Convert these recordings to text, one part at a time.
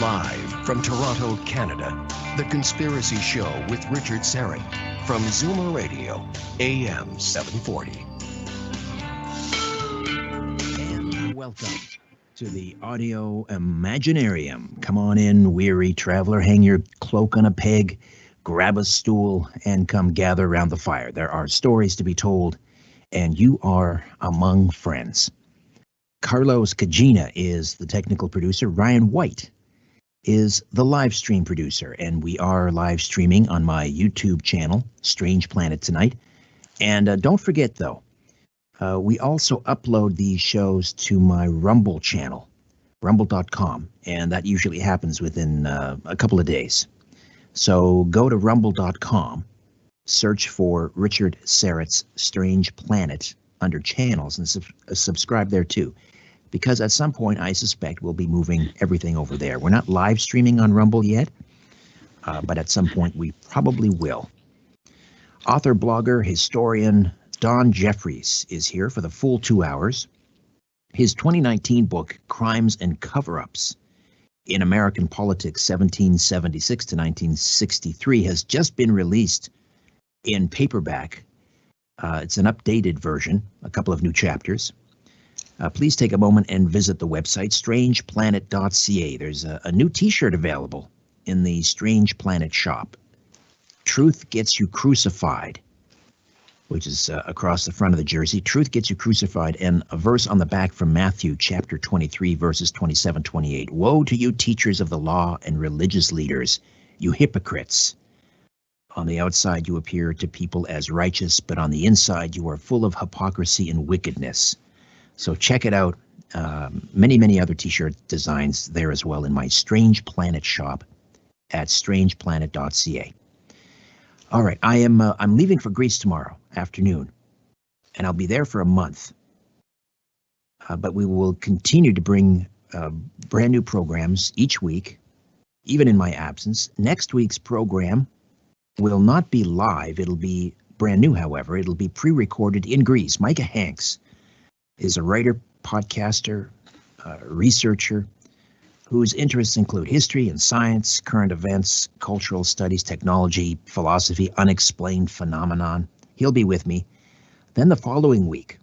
Live from Toronto, Canada, The Conspiracy Show with Richard Syrett from Zoomer Radio, AM 740. And welcome to the Audio Imaginarium. Come on in, weary traveler, hang your cloak on a peg, grab a stool, and come gather around the fire. There are stories to be told, and you are among friends. Carlos Cagina is the technical producer. Ryan White is the live stream producer, and we are live streaming on my YouTube channel, Strange Planet Tonight. And don't forget, though, we also upload these shows to my Rumble channel, rumble.com, and that usually happens within a couple of days. So go to rumble.com, search for Richard Syrett's Strange Planet under channels, and subscribe there too. Because at some point, I suspect we'll be moving everything over there. We're not live streaming on Rumble yet, but at some point we probably will. Author, blogger, historian Don Jeffries is here for the full 2 hours. His 2019 book, Crimes and Cover-Ups in American Politics 1776 to 1963, has just been released in paperback. It's an updated version, a couple of new chapters. Please take a moment and visit the website, strangeplanet.ca. There's a new t-shirt available in the Strange Planet shop. Truth Gets You Crucified, which is across the front of the jersey. Truth Gets You Crucified, and a verse on the back from Matthew chapter 23, verses 27-28. Woe to you, teachers of the law and religious leaders, you hypocrites. On the outside you appear to people as righteous, but on the inside you are full of hypocrisy and wickedness. So check it out. Many other t-shirt designs there as well in my Strange Planet shop at strangeplanet.ca. All right, I'm leaving for Greece tomorrow afternoon, and I'll be there for a month. But we will continue to bring brand new programs each week, even in my absence. Next week's program will not be live. It'll be brand new, however. It'll be pre-recorded in Greece. Micah Hanks is a writer, podcaster, researcher whose interests include history and science, current events, cultural studies, technology, philosophy, unexplained phenomenon. He'll be with me. Then the following week,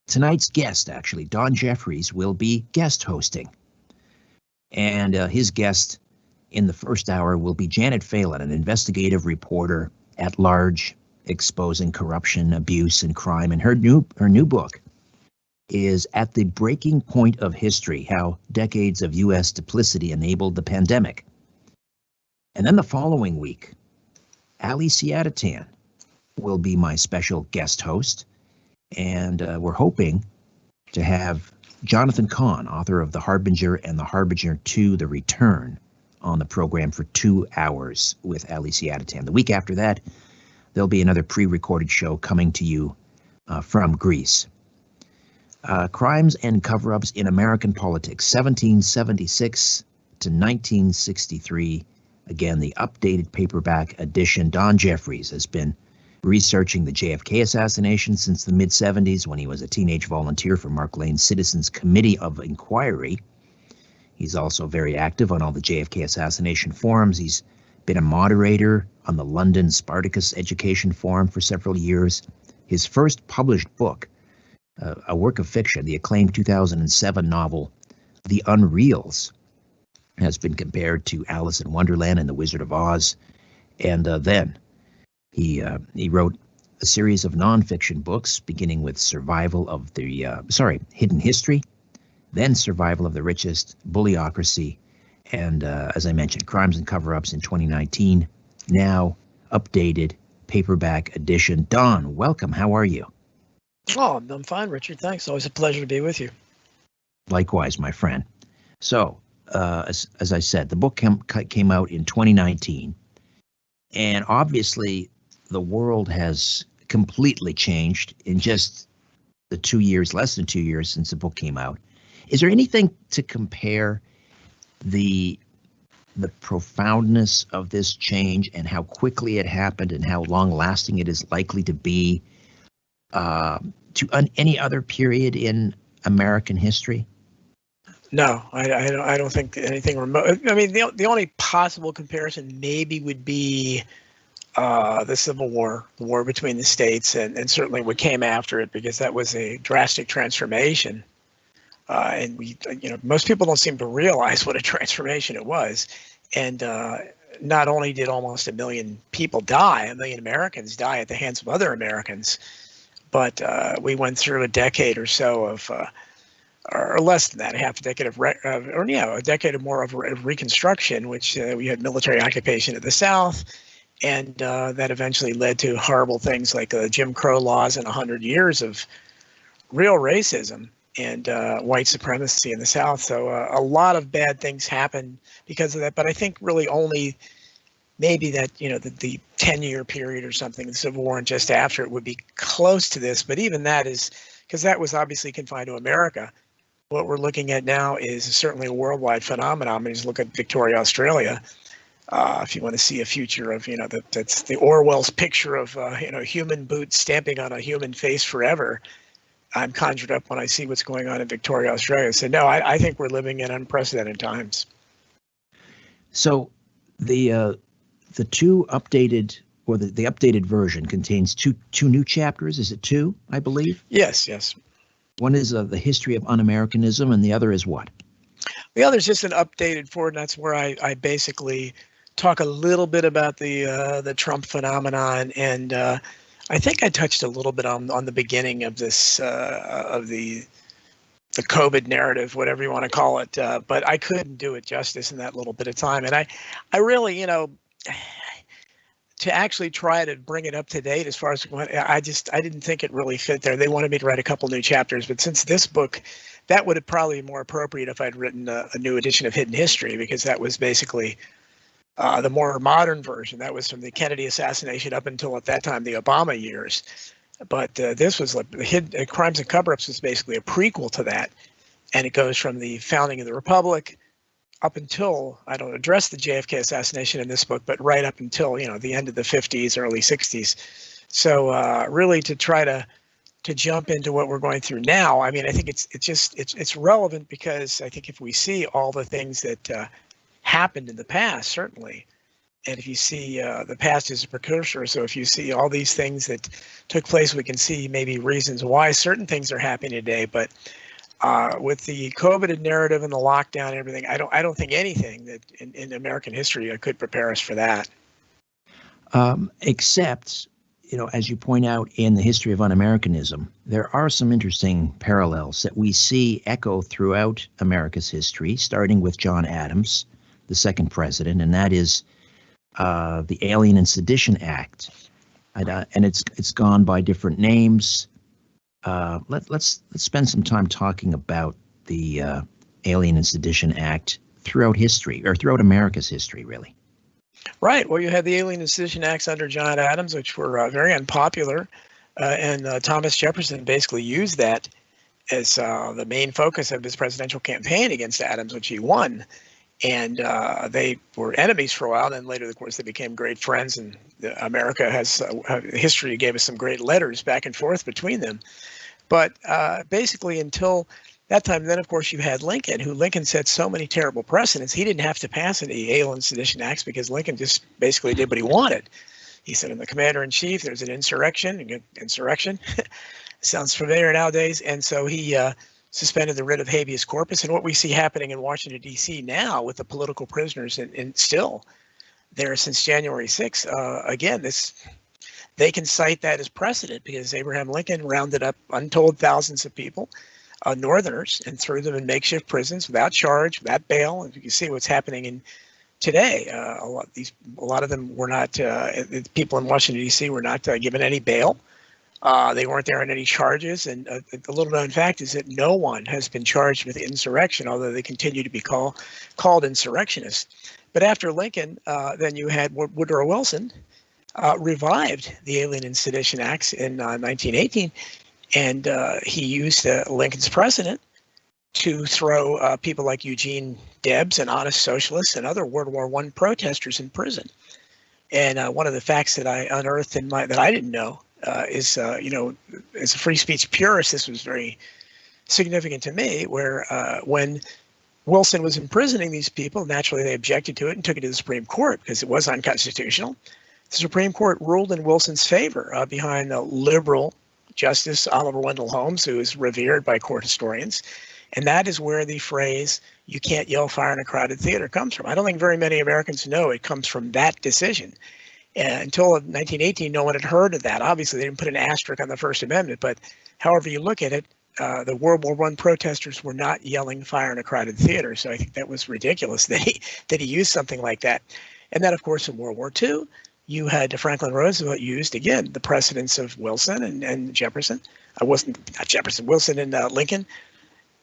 tonight's guest, actually, Don Jeffries, will be guest hosting. And his guest in the first hour will be Janet Phelan, an investigative reporter at large, exposing corruption, abuse, and crime. And her new book is At the Breaking Point of History, How Decades of U.S. Duplicity Enabled the Pandemic. And then the following week, Ali Siadatan will be my special guest host, and we're hoping to have Jonathan Cahn, author of The Harbinger and The Harbinger 2, The Return, on the program for 2 hours with Ali Siadatan. The week after that, there'll be another pre-recorded show coming to you from Greece. Crimes and Cover-Ups in American Politics, 1776 to 1963. Again, the updated paperback edition. Don Jeffries has been researching the JFK assassination since the mid-70s when he was a teenage volunteer for Mark Lane's Citizens Committee of Inquiry. He's also very active on all the JFK assassination forums. He's been a moderator on the London Spartacus Education Forum for several years. His first published book, a work of fiction, the acclaimed 2007 novel, The Unreals, has been compared to Alice in Wonderland and The Wizard of Oz. And then he wrote a series of nonfiction books, beginning with Hidden History, then Survival of the Richest, Bullyocracy, and as I mentioned, Crimes and Cover-Ups in 2019, now updated paperback edition. Don, welcome. How are you? Oh, I'm fine, Richard. Thanks. Always a pleasure to be with you. Likewise, my friend. So, as I said, the book came out in 2019, and obviously the world has completely changed in just the 2 years, less than 2 years since the book came out. Is there anything to compare the profoundness of this change and how quickly it happened and how long-lasting it is likely to be to any other period in American history? No, I don't think anything remote. I mean, the only possible comparison maybe would be the Civil War, the war between the states, and certainly what came after it, because that was a drastic transformation. And most people don't seem to realize what a transformation it was. And not only did almost 1 million people die, 1 million Americans die at the hands of other Americans, but we went through a decade or so of, or less than that, half a decade a decade or more of Reconstruction, which we had military occupation of the South, and that eventually led to horrible things like Jim Crow laws and 100 years of real racism and white supremacy in the South. So a lot of bad things happened because of that. But I think really only maybe that, the 10-year period or something, the Civil War and just after it would be close to this. But even that is, because that was obviously confined to America. What we're looking at now is certainly a worldwide phenomenon. I mean, just look at Victoria, Australia. If you want to see a future of, that's the Orwell's picture of, human boots stamping on a human face forever. I'm conjured up when I see what's going on in Victoria, Australia. So no, I think we're living in unprecedented times. So the two updated, or the updated version contains two new chapters. Is it two, I believe? Yes. One is the history of un-Americanism, and the other is what? The other is just an updated forward, and that's where I basically talk a little bit about the Trump phenomenon, and I think I touched a little bit on the beginning of this of the COVID narrative, whatever you want to call it, but I couldn't do it justice in that little bit of time, and I really, to actually try to bring it up to date as far as I didn't think it really fit there. They wanted me to write a couple new chapters, but since this book, that would have probably been more appropriate if I'd written a new edition of Hidden History, because that was basically the more modern version. That was from the Kennedy assassination up until at that time the Obama years. But this was like the Crimes and Cover-Ups was basically a prequel to that, and it goes from the founding of the Republic up until, I don't address the JFK assassination in this book, but right up until, the end of the 50s, early 60s. So really to try to jump into what we're going through now, I mean, I think it's relevant, because I think if we see all the things that happened in the past, certainly, and if you see the past is a precursor, so if you see all these things that took place, we can see maybe reasons why certain things are happening today. But with the COVID narrative and the lockdown and everything, I don't think anything that in American history could prepare us for that. Except, as you point out in the history of un-Americanism, there are some interesting parallels that we see echo throughout America's history, starting with John Adams, the second president, and that is the Alien and Sedition Act, and it's gone by different names. Let's spend some time talking about the Alien and Sedition Act throughout history, or throughout America's history, really. Right. Well, you had the Alien and Sedition Acts under John Adams, which were very unpopular, and Thomas Jefferson basically used that as the main focus of his presidential campaign against Adams, which he won. And they were enemies for a while. Then later, of course, they became great friends, and America has history gave us some great letters back and forth between them. But basically, until that time, then of course you had Lincoln, who Lincoln set so many terrible precedents. He didn't have to pass any Alien Sedition Acts, because Lincoln just basically did what he wanted. He said, "I'm the commander-in-chief. There's an insurrection." Sounds familiar nowadays. And so he suspended the writ of habeas corpus. And what we see happening in Washington, D.C. now with the political prisoners, and still there since January 6th, again, they can cite that as precedent, because Abraham Lincoln rounded up untold thousands of people, Northerners, and threw them in makeshift prisons without charge, without bail. And you can see what's happening in today. A lot of them were not, people in Washington, D.C. were not given any bail. They weren't there on any charges. And the little known fact is that no one has been charged with insurrection, although they continue to be called insurrectionists. But after Lincoln, then you had Woodrow Wilson revived the Alien and Sedition Acts in 1918, and he used Lincoln's precedent to throw people like Eugene Debs and honest socialists and other World War I protesters in prison. And one of the facts that I unearthed that I didn't know is, as a free speech purist, this was very significant to me, where when Wilson was imprisoning these people. Naturally, they objected to it and took it to the Supreme Court because it was unconstitutional. The Supreme Court ruled in Wilson's favor behind the liberal Justice Oliver Wendell Holmes, who is revered by court historians. And that is where the phrase, "you can't yell fire in a crowded theater," comes from. I don't think very many Americans know it comes from that decision. And until 1918, no one had heard of that. Obviously, they didn't put an asterisk on the First Amendment, but however you look at it, the World War I protesters were not yelling fire in a crowded theater. So I think that was ridiculous that he used something like that. And then, of course, in World War II, you had Franklin Roosevelt used, again, the precedents of Wilson and Jefferson. Wilson and Lincoln,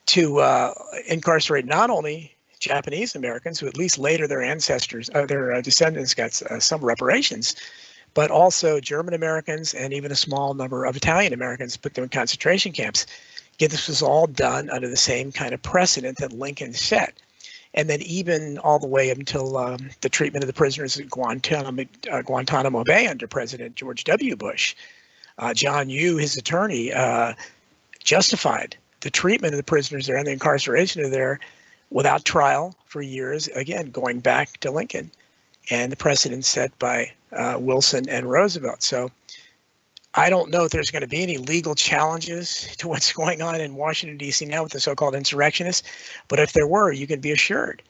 to incarcerate not only Japanese Americans, who at least later their ancestors, their descendants got some reparations, but also German Americans and even a small number of Italian Americans, put them in concentration camps. Again, this was all done under the same kind of precedent that Lincoln set. And then even all the way until the treatment of the prisoners at Guantanamo Bay under President George W. Bush, John Yoo, his attorney, justified the treatment of the prisoners there and the incarceration of there without trial for years, again, going back to Lincoln and the precedent set by Wilson and Roosevelt. So I don't know if there's going to be any legal challenges to what's going on in Washington, D.C. now with the so-called insurrectionists. But if there were, you can be assured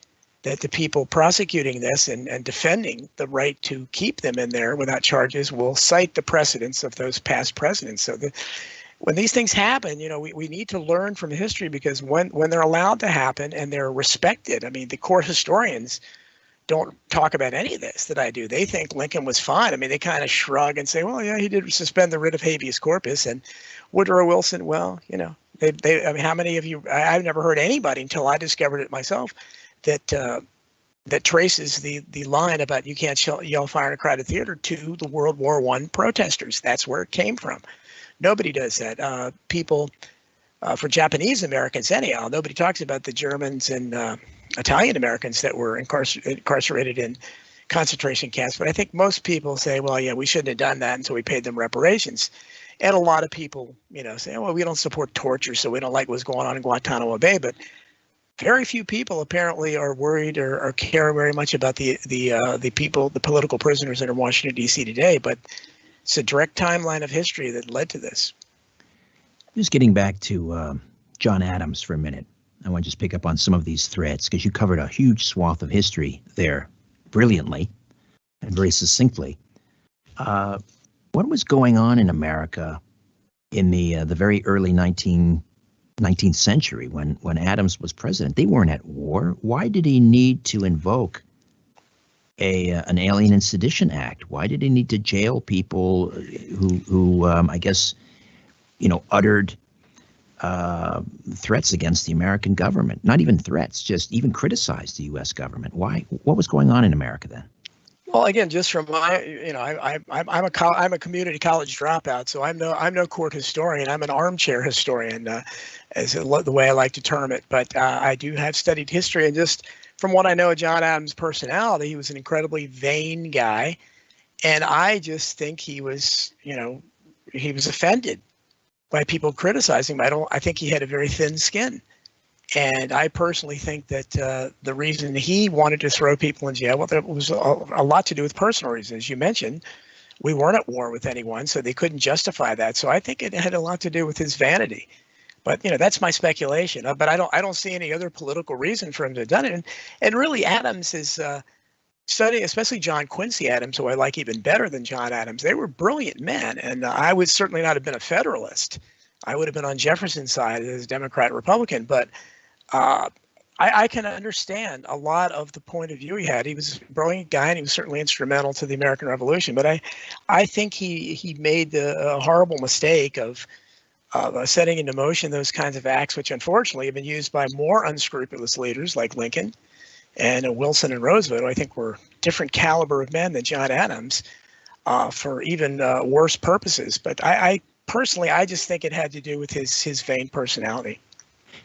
that the people prosecuting this and defending the right to keep them in there without charges will cite the precedents of those past presidents. So when these things happen, we need to learn from history, because when they're allowed to happen and they're respected, I mean, the court historians don't talk about any of this that I do. They think Lincoln was fine. I mean, they kind of shrug and say, well, yeah, he did suspend the writ of habeas corpus. And Woodrow Wilson, well, I mean, how many of you, I've never heard anybody until I discovered it myself, that traces the line about you can't yell fire in a crowded theater to the World War I protesters. That's where it came from. Nobody does that. People, for Japanese Americans anyhow, nobody talks about the Germans and Italian Americans that were incarcerated in concentration camps. But I think most people say, well, yeah, we shouldn't have done that until we paid them reparations. And a lot of people, say, well, we don't support torture, so we don't like what's going on in Guantanamo Bay. But very few people apparently are worried or care very much about the people, the political prisoners that are in Washington, D.C. today. But it's a direct timeline of history that led to this. Just getting back to John Adams for a minute. I want to just pick up on some of these threads, because you covered a huge swath of history there brilliantly and very succinctly. What was going on in America in the very early 19th century when Adams was president? They weren't at war. Why did he need to invoke an Alien and Sedition Act? Why did he need to jail people who I guess, uttered threats against the American government? Not even threats, just even criticized the U.S. government. Why? What was going on in America then? Well, again, just from my, I'm a community college dropout, so I'm no court historian. I'm an armchair historian, as the way I like to term it. But I do have studied history, and just from what I know of John Adams' personality, he was an incredibly vain guy, and I just think he was offended by people criticizing him. I think he had a very thin skin. And I personally think that the reason he wanted to throw people in jail, well, there was a lot to do with personal reasons. As you mentioned, we weren't at war with anyone, so they couldn't justify that. So I think it had a lot to do with his vanity. But that's my speculation. But I don't see any other political reason for him to have done it. And really, Adams is studying, especially John Quincy Adams, who I like even better than John Adams. They were brilliant men, and I would certainly not have been a Federalist. I would have been on Jefferson's side as a Democrat Republican. But I can understand a lot of the point of view he had. He was a brilliant guy, and he was certainly instrumental to the American Revolution. But I think he made the horrible mistake of setting into motion those kinds of acts, which unfortunately have been used by more unscrupulous leaders like Lincoln and Wilson and Roosevelt, who I think were different caliber of men than John Adams, for even worse purposes. But I personally just think it had to do with his vain personality.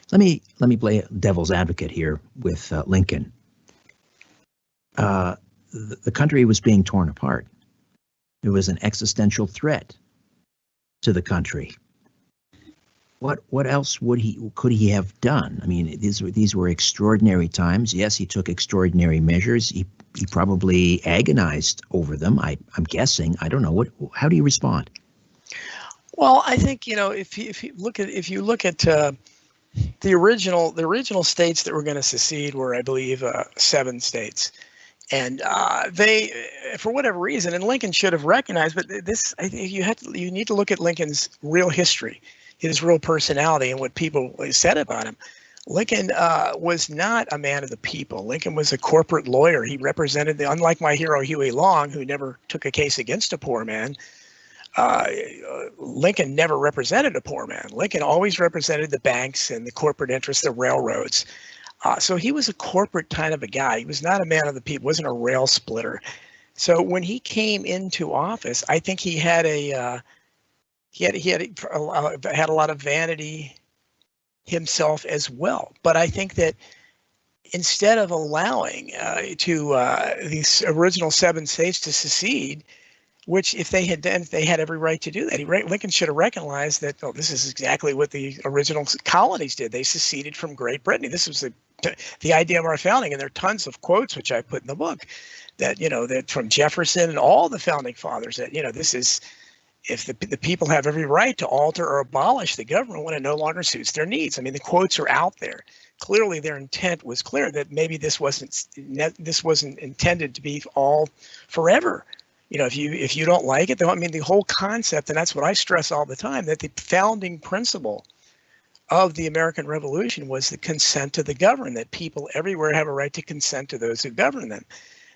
Let me play devil's advocate here with Lincoln. The country was being torn apart. It was an existential threat to the country. What else could he have done? I mean, these were extraordinary times. Yes, he took extraordinary measures. He probably agonized over them. I'm guessing. I don't know. How do you respond? Well, I think, if you look at the original states that were going to secede were, I believe, 7 states. And they, for whatever reason, and Lincoln should have recognized, but this, I think you need to look at Lincoln's real history, his real personality, and what people said about him. Lincoln was not a man of the people. Lincoln was a corporate lawyer. He represented unlike my hero Huey Long, who never took a case against a poor man. Lincoln never represented a poor man. Lincoln always represented the banks and the corporate interests, the railroads. So he was a corporate kind of a guy. He was not a man of the people, wasn't a rail splitter. So when he came into office, I think he had a lot of vanity himself as well. But I think that instead of allowing these original 7 states to secede, which if they had done, they had every right to do that. Lincoln should have recognized that, this is exactly what the original colonies did. They seceded from Great Britain. This was the idea of our founding, and there are tons of quotes which I put in the book that that from Jefferson and all the founding fathers that this is, if the people have every right to alter or abolish the government when it no longer suits their needs. I mean, the quotes are out there. Clearly, their intent was clear that maybe this wasn't intended to be all forever. If you don't like it, the whole concept, and that's what I stress all the time, that the founding principle of the American Revolution was the consent to the governed, that people everywhere have a right to consent to those who govern them.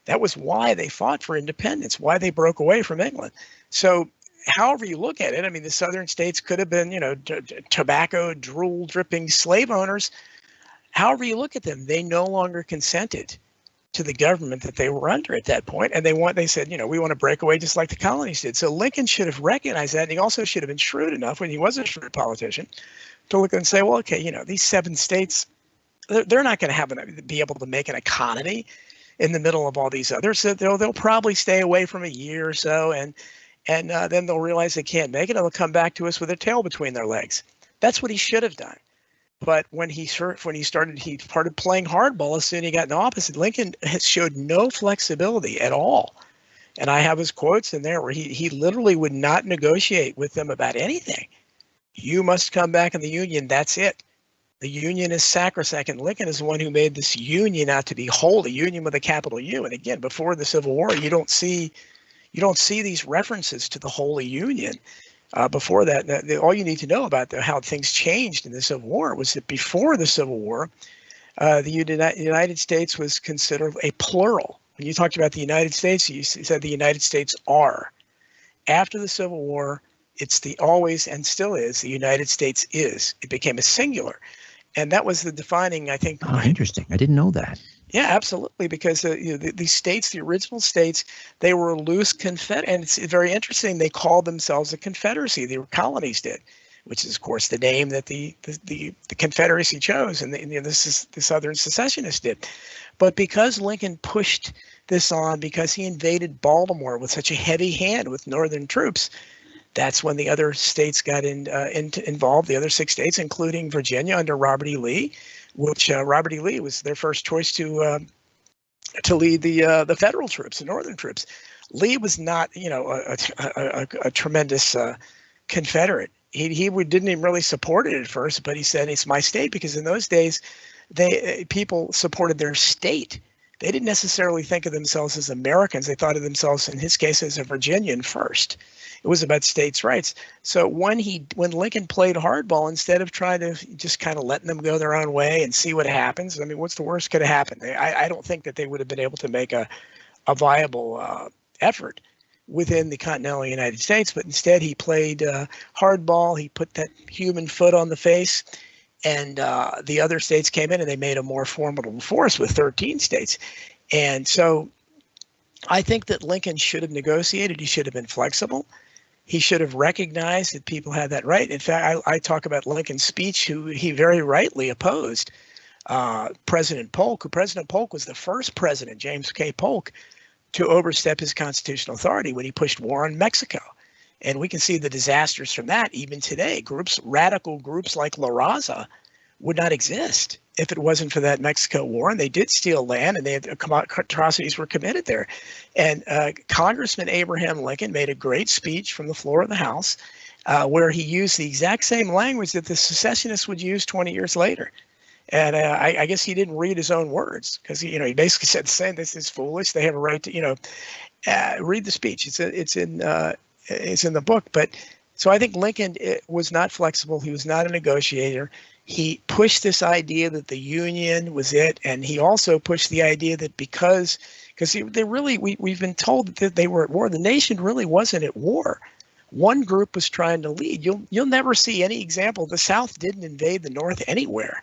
That was why they fought for independence, why they broke away from England. So however you look at it, the southern states could have been, tobacco, drool dripping slave owners. However you look at them, they no longer consented to the government that they were under at that point. And they said, we want to break away just like the colonies did. So Lincoln should have recognized that. And he also should have been shrewd enough, when he was a shrewd politician, to look and say, well, okay, these 7 states, they're not going to be able to make an economy in the middle of all these others. So they'll probably stay away from a year or so. And then they'll realize they can't make it. And they'll come back to us with their tail between their legs. That's what he should have done. But when he started playing hardball as soon as he got in office, Lincoln has showed no flexibility at all. And I have his quotes in there where he literally would not negotiate with them about anything. You must come back in the Union. That's it. The Union is sacrosanct. And Lincoln is the one who made this Union out to be whole, a Union with a capital U. And again, before the Civil War, you don't see these references to the Holy Union. Before that, all you need to know about how things changed in the Civil War was that before the Civil War, the United States was considered a plural. When you talked about the United States, you said the United States are. After the Civil War, it's always and still is, the United States is. It became a singular. And that was the defining, I think. Oh, interesting. I didn't know that. Yeah, absolutely, because the states, the original states, they were loose confederate, and it's very interesting. They called themselves a confederacy. The colonies did, which is, of course, the name that the Confederacy chose, and the Southern secessionists did. But because Lincoln pushed this on, because he invaded Baltimore with such a heavy hand with Northern troops, that's when the other states got involved. The other 6 states, including Virginia under Robert E. Lee. Which Robert E. Lee was their first choice to lead the federal troops, the Northern troops. Lee was not, a tremendous Confederate. He didn't even really support it at first, but he said it's my state, because in those days, people supported their state. They didn't necessarily think of themselves as Americans. They thought of themselves, in his case, as a Virginian first. It was about states' rights. So when Lincoln played hardball, instead of trying to just kind of letting them go their own way and see what happens, what's the worst could have happened? I don't think that they would have been able to make a viable effort within the continental United States. But instead, he played hardball. He put that human foot on the face, and the other states came in and they made a more formidable force with 13 states. And so I think that Lincoln should have negotiated. He should have been flexible. He should have recognized that people had that right. In fact, I talk about Lincoln's speech, who he very rightly opposed President Polk, who President Polk was the first president, James K. Polk, to overstep his constitutional authority when he pushed war on Mexico. And we can see the disasters from that even today. Radical groups like La Raza would not exist if it wasn't for that Mexico War. And they did steal land, and atrocities were committed there. And Congressman Abraham Lincoln made a great speech from the floor of the House where he used the exact same language that the secessionists would use 20 years later. And I guess he didn't read his own words, because he basically said, saying this is foolish. They have a right to read the speech. It's in the book. But so I think Lincoln was not flexible. He was not a negotiator. He pushed this idea that the Union was it, and he also pushed the idea that because we've been told that they were at war. The nation really wasn't at war. One group was trying to lead. You'll never see any example. The South didn't invade the North anywhere.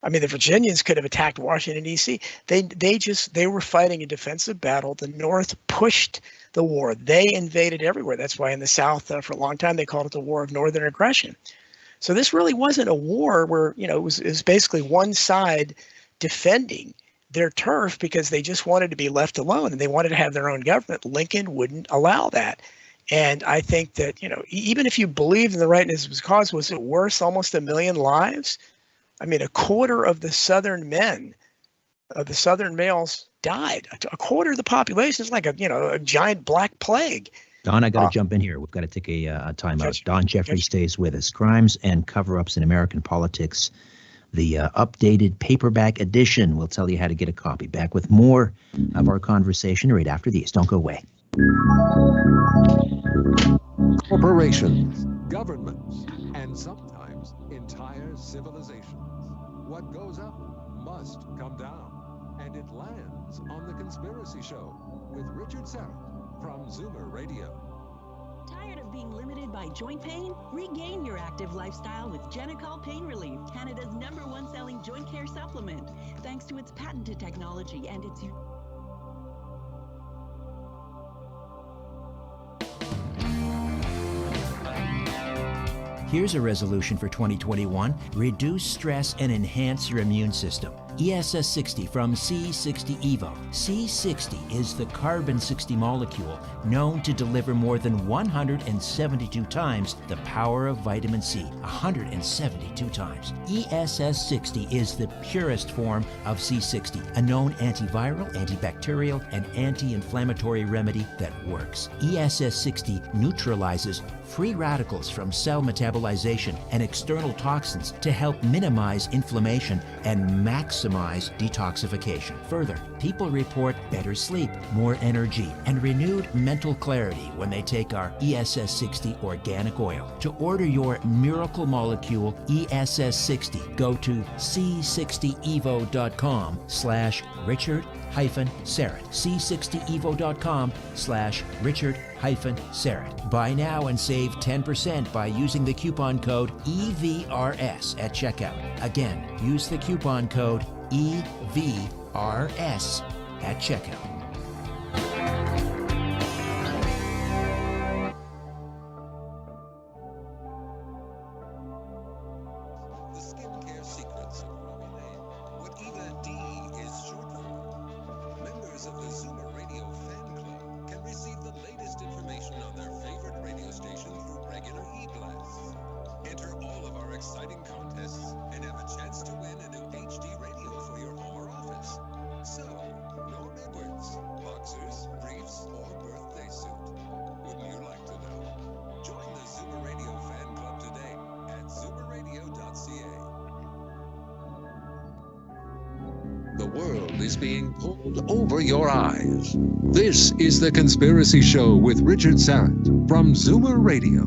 I mean, the Virginians could have attacked Washington, D.C. They were fighting a defensive battle. The North pushed the war. They invaded everywhere. That's why in the South, for a long time, they called it the War of Northern Aggression. So this really wasn't a war where, it was basically one side defending their turf because they just wanted to be left alone and they wanted to have their own government. Lincoln wouldn't allow that. And I think that, even if you believed in the rightness of his cause, was it worth almost 1 million lives? I mean, a quarter of the Southern men, the Southern males died. A quarter of the population is like a giant black plague. Don, I got to jump in here. We've got to take a time out. Don Jeffries stays with us. Crimes and Cover-Ups in American Politics, the updated paperback edition. We'll tell you how to get a copy. Back with more of our conversation right after these. Don't go away. Corporations, governments, and sometimes entire civilizations. What goes up must come down, and it lands on The Conspiracy Show with Richard Serra from Zoomer Radio. Tired of being limited by joint pain? Regain your active lifestyle with Genicol Pain Relief, Canada's #1 selling joint care supplement, thanks to its patented technology and its Here's a resolution for 2021. Reduce stress and enhance your immune system. ESS 60 from C60 Evo. C60 is the carbon-60 molecule known to deliver more than 172 times the power of vitamin C. 172 times. ESS 60 is the purest form of C60, a known antiviral, antibacterial, and anti-inflammatory remedy that works. ESS 60 neutralizes free radicals from cell metabolization and external toxins to help minimize inflammation and maximize detoxification. Further, people report better sleep, more energy, and renewed mental clarity when they take our ESS 60 organic oil. To order your miracle molecule ESS 60, go to c60evo.com/Richard-Serrett. c60evo.com/Richard-Serrett. Buy now and save 10% by using the coupon code EVRS at checkout. Again, use the coupon code EVRS at checkout. The skincare secrets of Ruby Lane. What Eva D is short for. Members of the Zoomer Radio fan club can receive the latest information on their favorite radio station through regular e-blasts. Enter all of our exciting contests and have a chance to win a new HD radio for your home or office. So, no Edwards, boxers, briefs, or birthday suit. Wouldn't you like to know? Join the Zoomer Radio fan club today at zoomerradio.ca. The world is being pulled over your eyes. This is The Conspiracy Show with Richard Serrett from Zoomer Radio.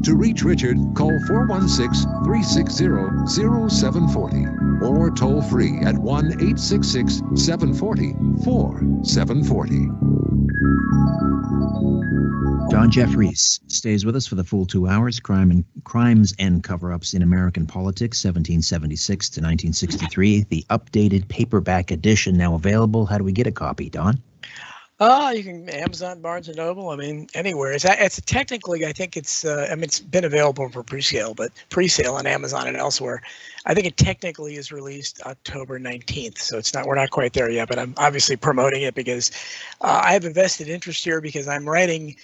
To reach Richard, call 416-360-0740 or toll free at 1-866-740-4740. Don Jeffries stays with us for the full 2 hours. Crimes and Cover-Ups in American Politics, 1776 to 1963. The updated paperback edition now available. How do we get a copy, Don? You can Amazon, Barnes and Noble. I mean, anywhere. It's technically, I think it's. It's been available for pre-sale on Amazon and elsewhere. I think it technically is released October 19th, so it's not. We're not quite there yet, but I'm obviously promoting it because I have a vested interest here because I'm writing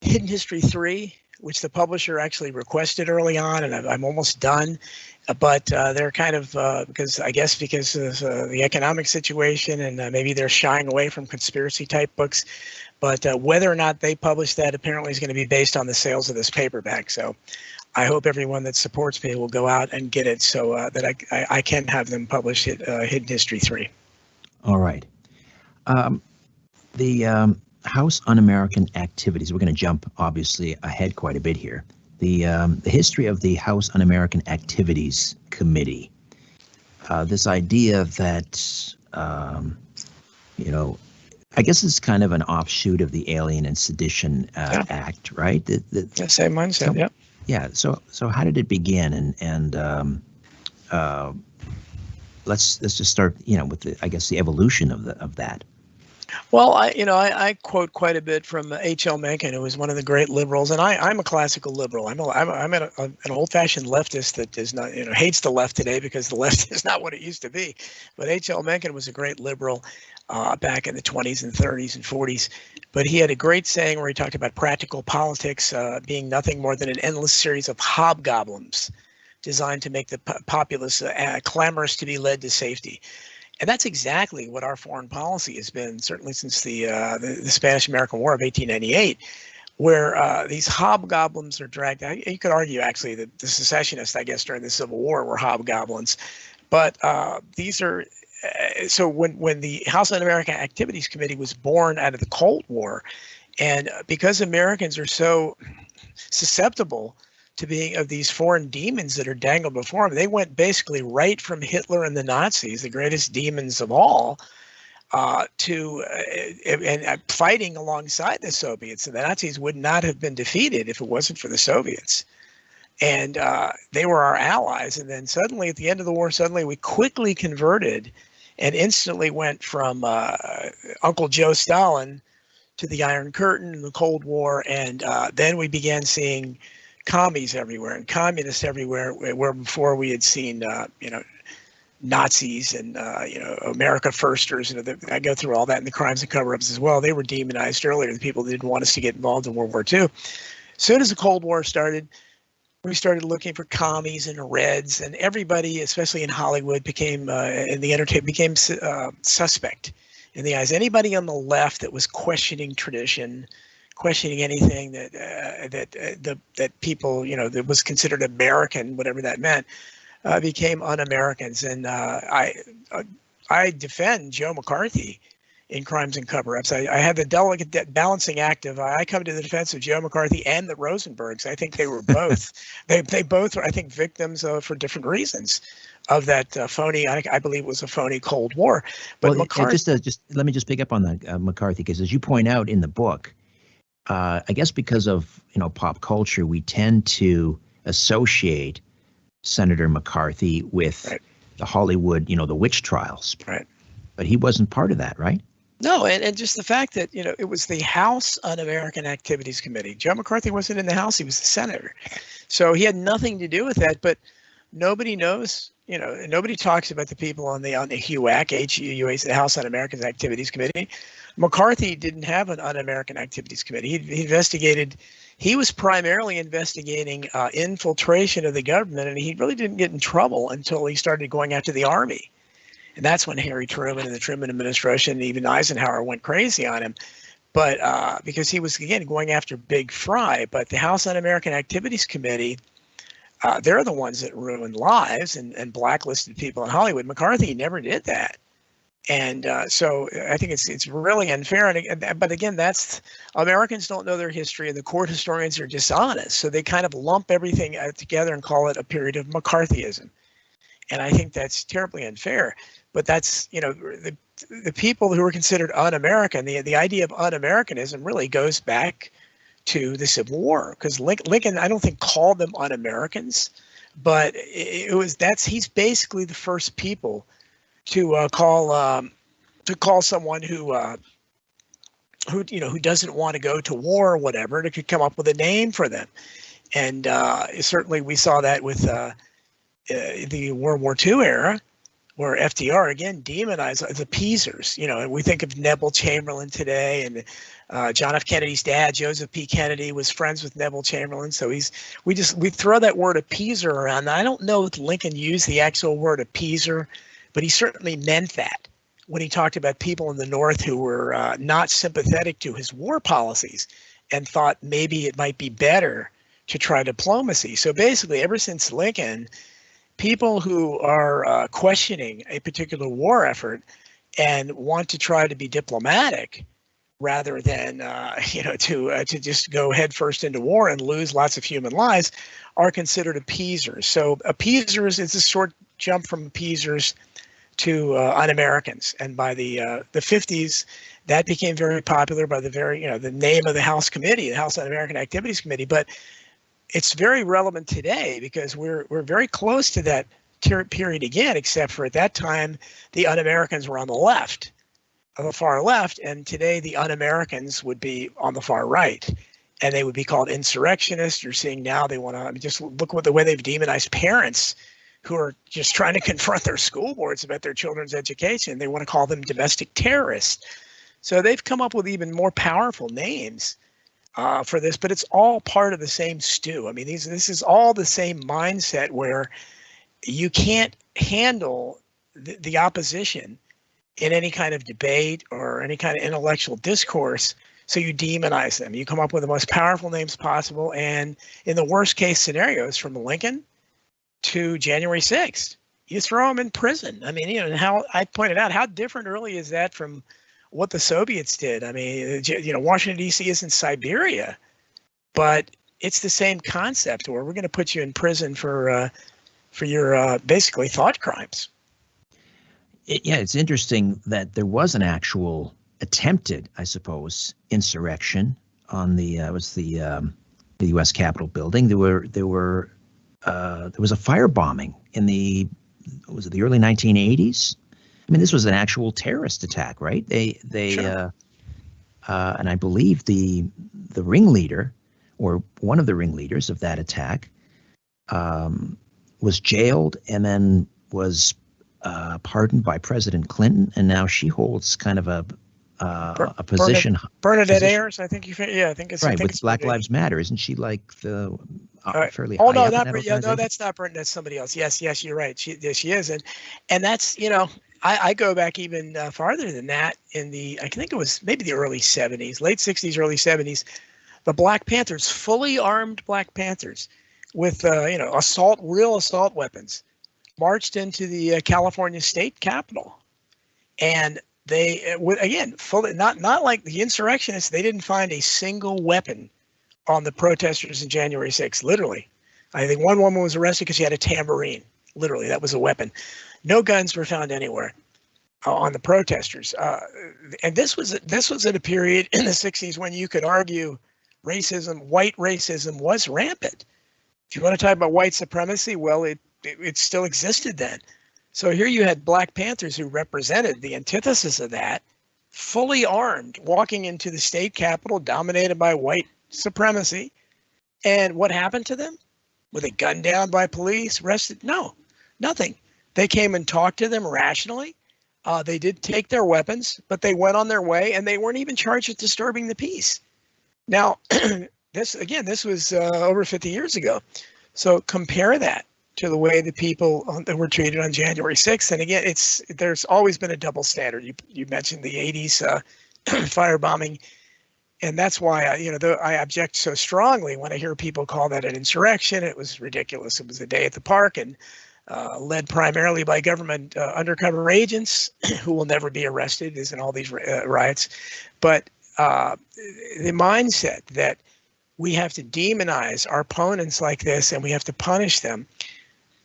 Hidden History 3, which the publisher actually requested early on, and I'm almost done. But they're kind of, because of the economic situation, and maybe they're shying away from conspiracy type books. But whether or not they publish that apparently is going to be based on the sales of this paperback. So I hope everyone that supports me will go out and get it so that I can have them publish it, Hidden History 3. All right. The House Un-American Activities, we're going to jump obviously ahead quite a bit here. The history of the House Un-American Activities Committee, this idea that, I guess it's kind of an offshoot of the Alien and Sedition Act, right? The same mindset, yeah. Yeah. So how did it begin? And let's just start, with the evolution of that. Well, I quote quite a bit from H.L. Mencken, who was one of the great liberals, and I'm a classical liberal. I'm an old-fashioned leftist that does not, hates the left today because the left is not what it used to be. But H.L. Mencken was a great liberal back in the 20s and 30s and 40s. But he had a great saying where he talked about practical politics being nothing more than an endless series of hobgoblins designed to make the populace clamorous to be led to safety. And that's exactly what our foreign policy has been, certainly since the Spanish-American War of 1898, where these hobgoblins are dragged. You could argue, actually, that the secessionists, I guess, during the Civil War were hobgoblins. But these are so when the House Un-American Activities Committee was born out of the Cold War, and because Americans are so susceptible to being of these foreign demons that are dangled before them, they went basically right from Hitler and the Nazis, the greatest demons of all, to fighting alongside the Soviets. And the Nazis would not have been defeated if it wasn't for the Soviets. And they were our allies. And then suddenly, at the end of the war, we quickly converted and instantly went from Uncle Joe Stalin to the Iron Curtain and the Cold War. And then we began seeing commies everywhere and communists everywhere, where before we had seen, Nazis and, America Firsters. I go through all that in the Crimes and Cover-Ups as well. They were demonized earlier. The people that didn't want us to get involved in World War II. As soon as the Cold War started, we started looking for commies and Reds, and everybody, especially in Hollywood, became suspect in the eyes. Anybody on the left that was questioning tradition, questioning anything that people, that was considered American, whatever that meant, became un-Americans. And I defend Joe McCarthy in Crimes and Cover-Ups. I had the delicate balancing act of I come to the defense of Joe McCarthy and the Rosenbergs. I think they were both they both were, I think, victims for different reasons of that phony, I believe it was a phony Cold War. But well, McCarthy, just let me just pick up on that, McCarthy, because as you point out in the book, I guess because of pop culture, we tend to associate Senator McCarthy with the Hollywood, the witch trials. Right. But he wasn't part of that, right? No, and just the fact that, it was the House Un-American Activities Committee. Joe McCarthy wasn't in the House, he was the senator. So he had nothing to do with that, but nobody knows, nobody talks about the people on the HUAC, H-U-U-A, the House Un-American Activities Committee. McCarthy didn't have an Un-American Activities Committee. He was primarily investigating infiltration of the government, and he really didn't get in trouble until he started going after the Army. And that's when Harry Truman and the Truman administration, and even Eisenhower, went crazy on him. But because he was, again, going after Big Fry. But the House Un-American Activities Committee, they're the ones that ruined lives and blacklisted people in Hollywood. McCarthy never did that. And so I think it's really unfair. But again, Americans don't know their history, and the court historians are dishonest. So they kind of lump everything together and call it a period of McCarthyism. And I think that's terribly unfair. But that's, the people who were considered un-American, the idea of un-Americanism really goes back to the Civil War, because Lincoln, I don't think, called them un-Americans, but he's basically the first people to call someone who doesn't want to go to war or whatever, to come up with a name for them. And certainly we saw that with the World War II era, where FDR again demonized the appeasers. You know, and we think of Neville Chamberlain today, and John F. Kennedy's dad, Joseph P. Kennedy, was friends with Neville Chamberlain. So we throw that word appeaser around. Now, I don't know if Lincoln used the actual word appeaser, but he certainly meant that when he talked about people in the North who were not sympathetic to his war policies and thought maybe it might be better to try diplomacy. So basically, ever since Lincoln, people who are questioning a particular war effort and want to try to be diplomatic rather than to just go headfirst into war and lose lots of human lives are considered appeasers. So appeasers is a short jump from appeasers to un-Americans, and by the 50s, that became very popular by the name of the House Committee, the House Un-American Activities Committee. But it's very relevant today because we're very close to that period again, except for at that time the un-Americans were on the left, on the far left, and today the un-Americans would be on the far right, and they would be called insurrectionists. You're seeing now they want to just look at the way they've demonized parents who are just trying to confront their school boards about their children's education. They want to call them domestic terrorists. So they've come up with even more powerful names for this, but it's all part of the same stew. I mean, this is all the same mindset where you can't handle the opposition in any kind of debate or any kind of intellectual discourse, so you demonize them. You come up with the most powerful names possible, and in the worst case scenarios, from Lincoln to January 6th, you throw them in prison. I mean, and how I pointed out, how different really is that from what the Soviets did? I mean, Washington, D.C. isn't Siberia, but it's the same concept where we're going to put you in prison for your basically thought crimes. It's interesting that there was an actual attempted, I suppose, insurrection on the U.S. Capitol building. There was a firebombing in the early 1980s? I mean, this was an actual terrorist attack, right? Sure. And I believe the ringleader, or one of the ringleaders of that attack, was jailed and then was pardoned by President Clinton, and now she holds kind of a position. Bernadette Ayers, I think I think it's right. With Black Lives Matter, isn't she like the fairly? Oh no, no, that's not Bernadette. That's somebody else. Yes, you're right. She is, and that's I go back even farther than that. I think it was maybe the early 70s, late 60s, early 70s. The Black Panthers, fully armed Black Panthers, with real assault weapons, marched into the California state capitol, and they again fully not like the insurrectionists. They didn't find a single weapon on the protesters in January 6th. Literally, I think one woman was arrested because she had a tambourine. Literally, that was a weapon. No guns were found anywhere on the protesters. And this was at a period in the 60s when you could argue white racism was rampant. If you want to talk about white supremacy, well, it still existed then. So here you had Black Panthers who represented the antithesis of that, fully armed, walking into the state capitol dominated by white supremacy. And what happened to them? Were they gunned down by police, arrested? No, nothing. They came and talked to them rationally. They did take their weapons, but they went on their way, and they weren't even charged with disturbing the peace. Now, this was over 50 years ago. So compare that to the way the people that were treated on January 6th. And again, there's always been a double standard. You mentioned the 80s firebombing, and that's why I object so strongly when I hear people call that an insurrection. It was ridiculous. It was a day at the park, and led primarily by government undercover agents who will never be arrested, as in all these riots. But the mindset that we have to demonize our opponents like this and we have to punish them,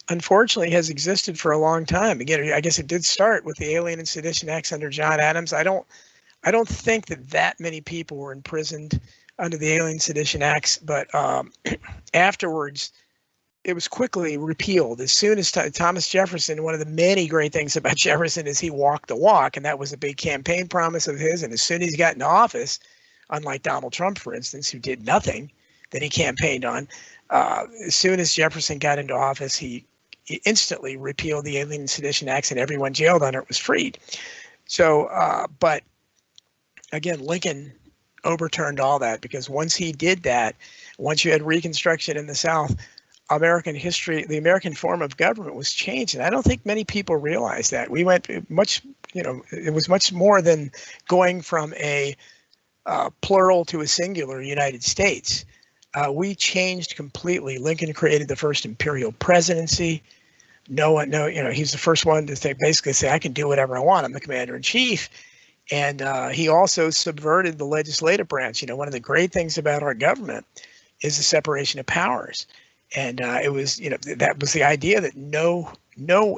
unfortunately, has existed for a long time. Again, I guess it did start with the Alien and Sedition Acts under John Adams. I don't think that many people were imprisoned under the Alien Sedition Acts, but afterwards, it was quickly repealed. As soon as Thomas Jefferson, one of the many great things about Jefferson is he walked the walk, and that was a big campaign promise of his. And as soon as he got into office, unlike Donald Trump, for instance, who did nothing that he campaigned on, as soon as Jefferson got into office, he instantly repealed the Alien and Sedition Acts, and everyone jailed under it was freed. So, but again, Lincoln overturned all that, because once he did that, once you had Reconstruction in the South, American history, the American form of government was changed. And I don't think many people realize that. We went much, it was much more than going from a plural to a singular United States. We changed completely. Lincoln created the first imperial presidency. He's the first one to basically say, I can do whatever I want. I'm the commander in chief. And he also subverted the legislative branch. One of the great things about our government is the separation of powers. And it was, that was the idea that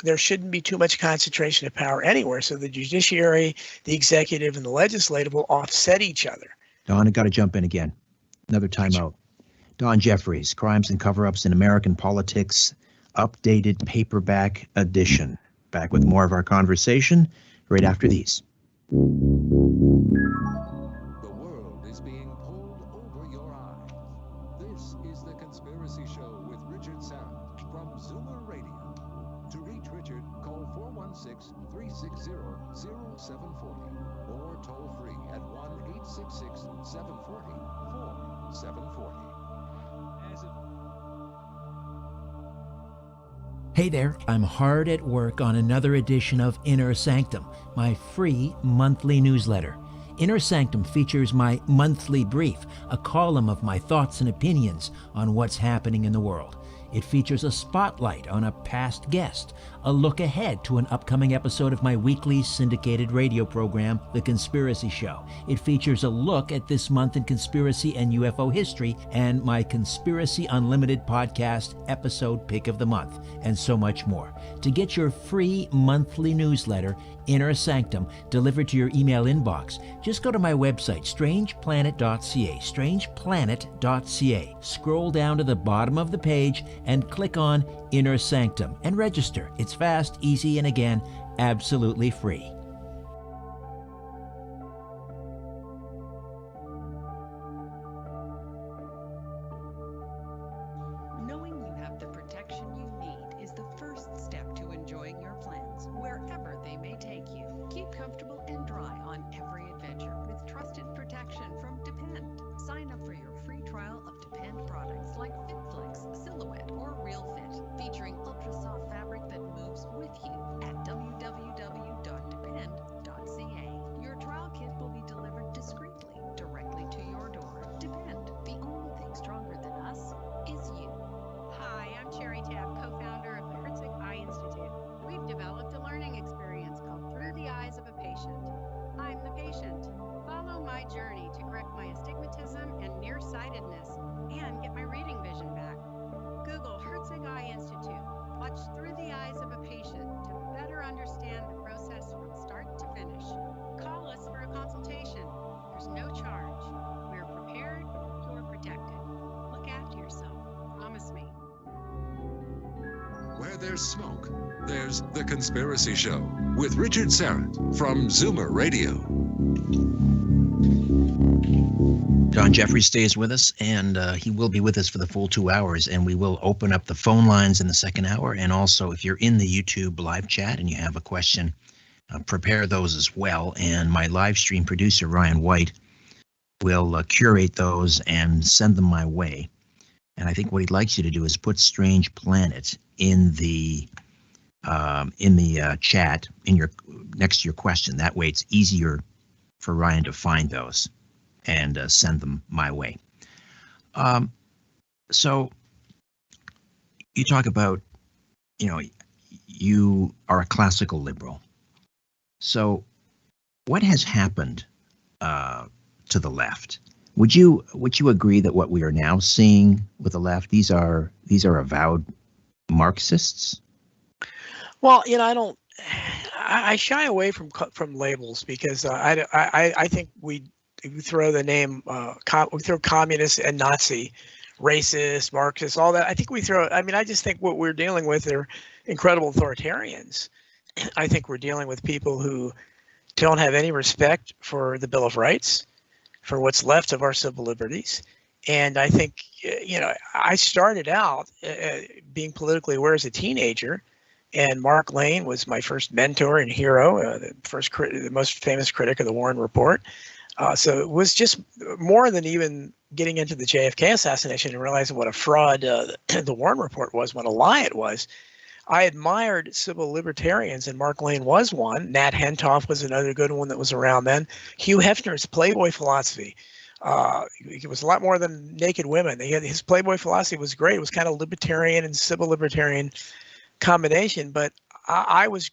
there shouldn't be too much concentration of power anywhere. So the judiciary, the executive, and the legislative will offset each other. Don, I got to jump in again. Another timeout. Don Jeffries, Crimes and Cover-Ups in American Politics, updated paperback edition. Back with more of our conversation right after these. The world is being pulled over your eyes. This is The Conspiracy Show with Richard Sarrett from Zoomer Radio. To reach Richard, call 416-360-0740 or toll free at 1-866-740-4740. Hey there, I'm hard at work on another edition of Inner Sanctum, my free monthly newsletter. Inner Sanctum features my monthly brief, a column of my thoughts and opinions on what's happening in the world. It features a spotlight on a past guest, a look ahead to an upcoming episode of my weekly syndicated radio program, The Conspiracy Show. It features a look at this month in conspiracy and UFO history, and my Conspiracy Unlimited podcast episode pick of the month, and so much more. To get your free monthly newsletter, Inner Sanctum, delivered to your email inbox, just go to my website, strangeplanet.ca, strangeplanet.ca. Scroll down to the bottom of the page and click on Inner Sanctum and register. It's fast, easy, and again, absolutely free. Knowing you have the protection you need is the first step to enjoying your plans, wherever they may take you. Keep comfortable and dry on every adventure with trusted protection from Depend. Sign up for your free trial of Depend products like FitFlex, Silhouette, or Real Fit, featuring ultra-soft fabric that moves with you at www.depend.ca. Your trial kit will be delivered discreetly, directly to your door. Depend. The only thing stronger than us is you. Hi, I'm Cherry Tab, co-founder of the Herzig Eye Institute. We've developed a learning experience called Through the Eyes of a Patient. I'm the patient. Follow my journey to correct my astigmatism and nearsightedness and get my reading vision back. Google Herzig Eye Institute. Watch Through the Eyes of a Patient to better understand the process from start to finish. Call us for a consultation. There's no charge. We're prepared, you're protected. Look after yourself. Promise me. Where there's smoke, there's The Conspiracy Show with Richard Sarrett from Zoomer Radio. Don Jeffries stays with us, and he will be with us for the full 2 hours, and we will open up the phone lines in the second hour. And also, if you're in the YouTube live chat and you have a question, prepare those as well. And my live stream producer, Ryan White, will curate those and send them my way. And I think what he'd like you to do is put Strange Planet in the chat in your next to your question. That way, it's easier for Ryan to find those and send them my way. So you talk about, you are a classical liberal. So what has happened to the left? Would you agree that what we are now seeing with the left, these are avowed Marxists? Well, I shy away from labels, because I think we throw the name, we throw communist and Nazi, racist, Marxist, all that. I think I just think what we're dealing with are incredible authoritarians. I think we're dealing with people who don't have any respect for the Bill of Rights, for what's left of our civil liberties, And I think, I started out being politically aware as a teenager, and Mark Lane was my first mentor and hero, the most famous critic of the Warren Report. So it was just more than even getting into the JFK assassination and realizing what a fraud the Warren Report was, what a lie it was. I admired civil libertarians, and Mark Lane was one. Nat Hentoff was another good one that was around then. Hugh Hefner's Playboy philosophy. It was a lot more than naked women. His Playboy philosophy was great. It was kind of libertarian and civil libertarian combination, but I was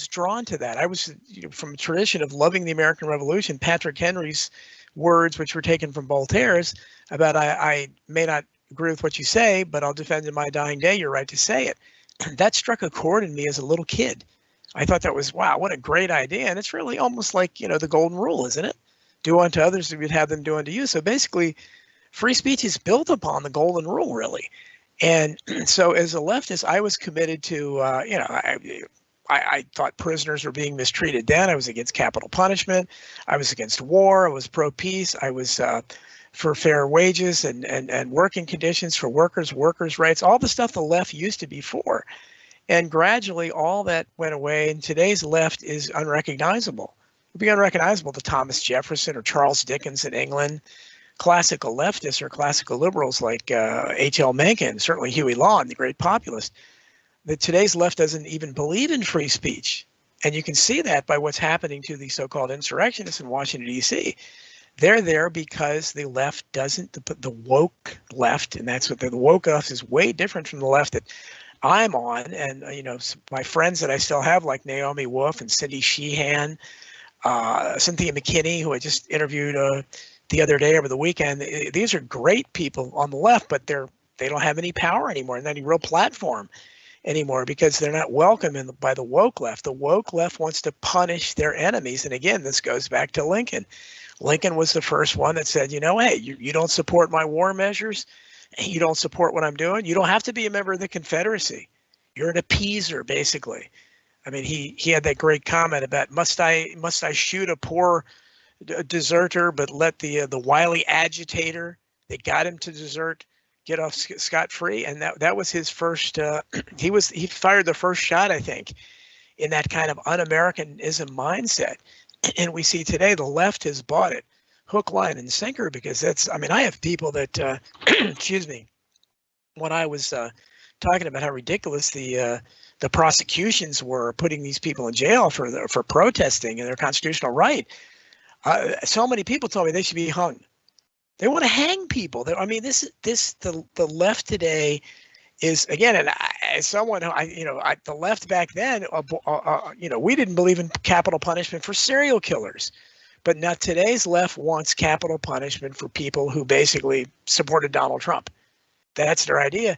drawn to that. I was from a tradition of loving the American Revolution. Patrick Henry's words, which were taken from Voltaire's, about I may not agree with what you say, but I'll defend in my dying day your right to say it. That struck a chord in me as a little kid. I thought that was, wow, what a great idea. And it's really almost like, the golden rule, isn't it? Do unto others as you'd have them do unto you. So basically, free speech is built upon the golden rule, really. And so as a leftist, I was committed to, I thought prisoners were being mistreated then. I was against capital punishment. I was against war. I was pro-peace. I was for fair wages and working conditions for workers' rights, all the stuff the left used to be for. And gradually all that went away, and today's left is unrecognizable. It would be unrecognizable to Thomas Jefferson or Charles Dickens in England. Classical leftists or classical liberals like H.L. Mencken, certainly Huey Long, the great populist. That today's left doesn't even believe in free speech. And you can see that by what's happening to the so-called insurrectionists in Washington, D.C. They're there because the left doesn't, the woke left, and that's what the woke left is way different from the left that I'm on. And, my friends that I still have, like Naomi Wolf and Cindy Sheehan, Cynthia McKinney, who I just interviewed the other day over the weekend. These are great people on the left, but they don't have any power anymore and any real platform anymore because they're not welcome by the woke left. The woke left wants to punish their enemies. And again, this goes back to Lincoln. Lincoln was the first one that said, hey, you don't support my war measures. You don't support what I'm doing. You don't have to be a member of the Confederacy. You're an appeaser, basically. I mean, he had that great comment about must I shoot a poor deserter, but let the wily agitator that got him to desert get off scot-free. And that was his first. He fired the first shot, I think, in that kind of un-Americanism mindset. And we see today the left has bought it, hook, line, and sinker, because that's. I mean, I have people that, excuse me, when I was talking about how ridiculous the prosecutions were putting these people in jail for protesting and their constitutional right. So many people told me they should be hung. They want to hang people. The left today is, again, and as someone who the left back then, we didn't believe in capital punishment for serial killers, but now today's left wants capital punishment for people who basically supported Donald Trump. That's their idea,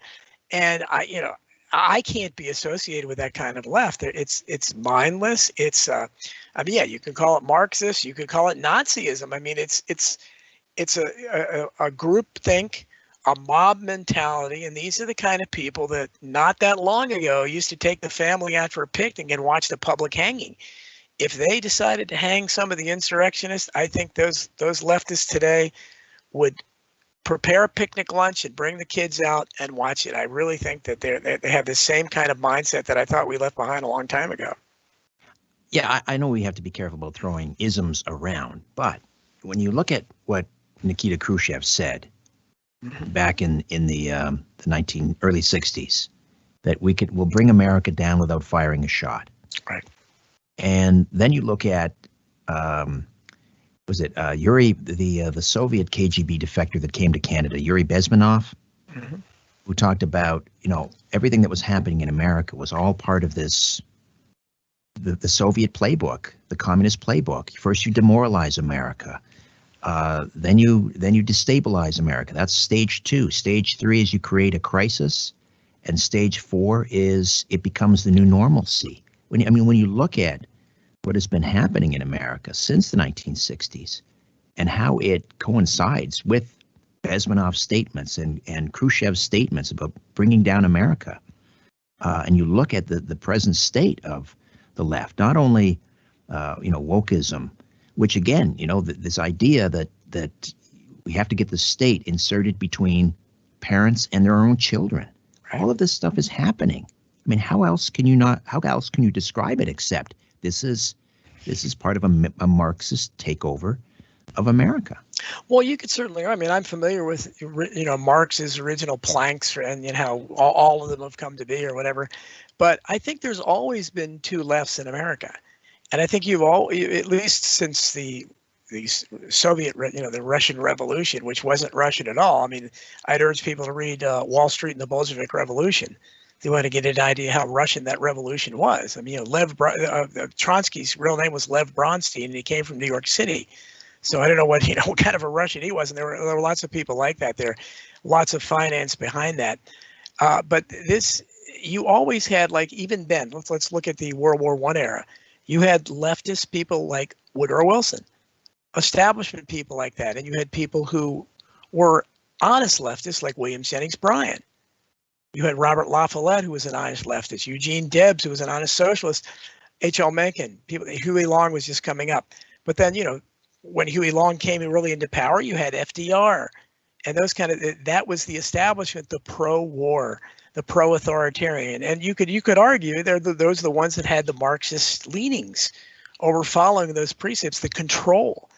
and I can't be associated with that kind of left. It's mindless. It's you can call it Marxist. You could call it Nazism. I mean, it's a group think, a mob mentality, and these are the kind of people that not that long ago used to take the family out for a picnic and watch the public hanging. If they decided to hang some of the insurrectionists, I think those leftists today would prepare a picnic lunch and bring the kids out and watch it. I really think that they have the same kind of mindset that I thought we left behind a long time ago. Yeah, I know we have to be careful about throwing isms around, but when you look at what Nikita Khrushchev said back in the early 60s, that we'll bring America down without firing a shot. Right. And then you look at Yuri, the Soviet KGB defector that came to Canada, Yuri Bezmenov, who talked about, everything that was happening in America was all part of this, the Soviet playbook, the communist playbook. First you demoralize America, then you destabilize America. That's stage 2. Stage 3 is you create a crisis, and stage 4 is it becomes the new normalcy. When you look at what has been happening in America since the 1960s and how it coincides with Bezmenov's statements and Khrushchev's statements about bringing down America, and you look at the present state of the left, not only wokeism, which again, this idea that We have to get the state inserted between parents and their own children. All of this stuff is happening. I mean, how else can you describe it except this is part of a Marxist takeover of America? Well, you could certainly. I mean, I'm familiar with Marx's original planks and how all of them have come to be or whatever. But I think there's always been two lefts in America, and I think at least since the Soviet, the Russian Revolution, which wasn't Russian at all. I mean, I'd urge people to read Wall Street and the Bolshevik Revolution. They want to get an idea how Russian that revolution was. I mean, Trotsky's real name was Lev Bronstein, and he came from New York City. So I don't know what kind of a Russian he was, and there were lots of people like that there, lots of finance behind that. But you always had, like, even then. Let's look at the World War I era. You had leftist people like Woodrow Wilson, establishment people like that, and you had people who were honest leftists like William Jennings Bryan. You had Robert La Follette, who was an honest leftist, Eugene Debs, who was an honest socialist, H.L. Mencken, Huey Long was just coming up. But then, when Huey Long came really into power, you had FDR, and that was the establishment, the pro-war, the pro-authoritarian. And you could argue those are the ones that had the Marxist leanings over following those precepts, the control.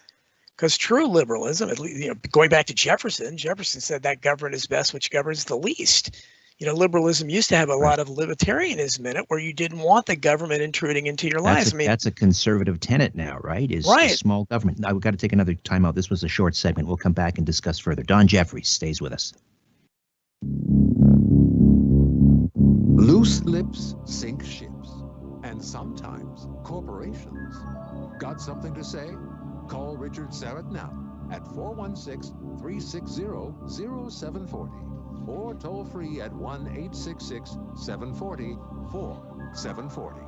Because true liberalism, at least, going back to Jefferson said that government is best which governs the least. Liberalism used to have a lot of libertarianism in it, where you didn't want the government intruding into your lives. That's a conservative tenet now, right? Right. Small government. Now, we've got to take another time out. This was a short segment. We'll come back and discuss further. Don Jeffries stays with us. Loose lips sink ships, and sometimes corporations. Got something to say? Call Richard Serrett now at 416-360-0740 or toll free at 1-866-740-4740.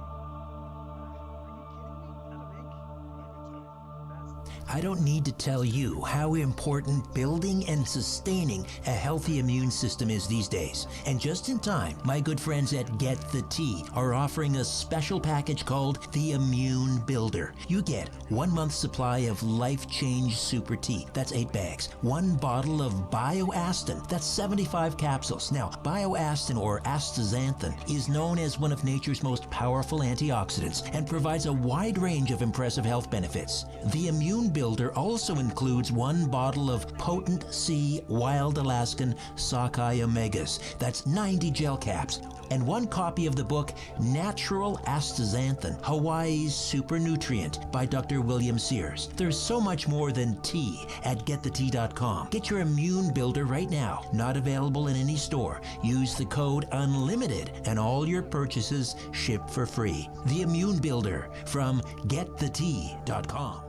I don't need to tell you how important building and sustaining a healthy immune system is these days. And just in time, my good friends at Get the Tea are offering a special package called the Immune Builder. You get 1 month's supply of Life Change Super Tea. That's 8 bags. 1 bottle of Bioastin. That's 75 capsules. Now, Bioastin, or astaxanthin, is known as one of nature's most powerful antioxidants and provides a wide range of impressive health benefits. The Immune Builder also includes 1 bottle of potent C Wild Alaskan Sockeye Omegas. That's 90 gel caps. And 1 copy of the book Natural Astaxanthin, Hawaii's Super Nutrient by Dr. William Sears. There's so much more than tea at getthetea.com. Get your Immune Builder right now. Not available in any store. Use the code UNLIMITED and all your purchases ship for free. The Immune Builder from getthetea.com.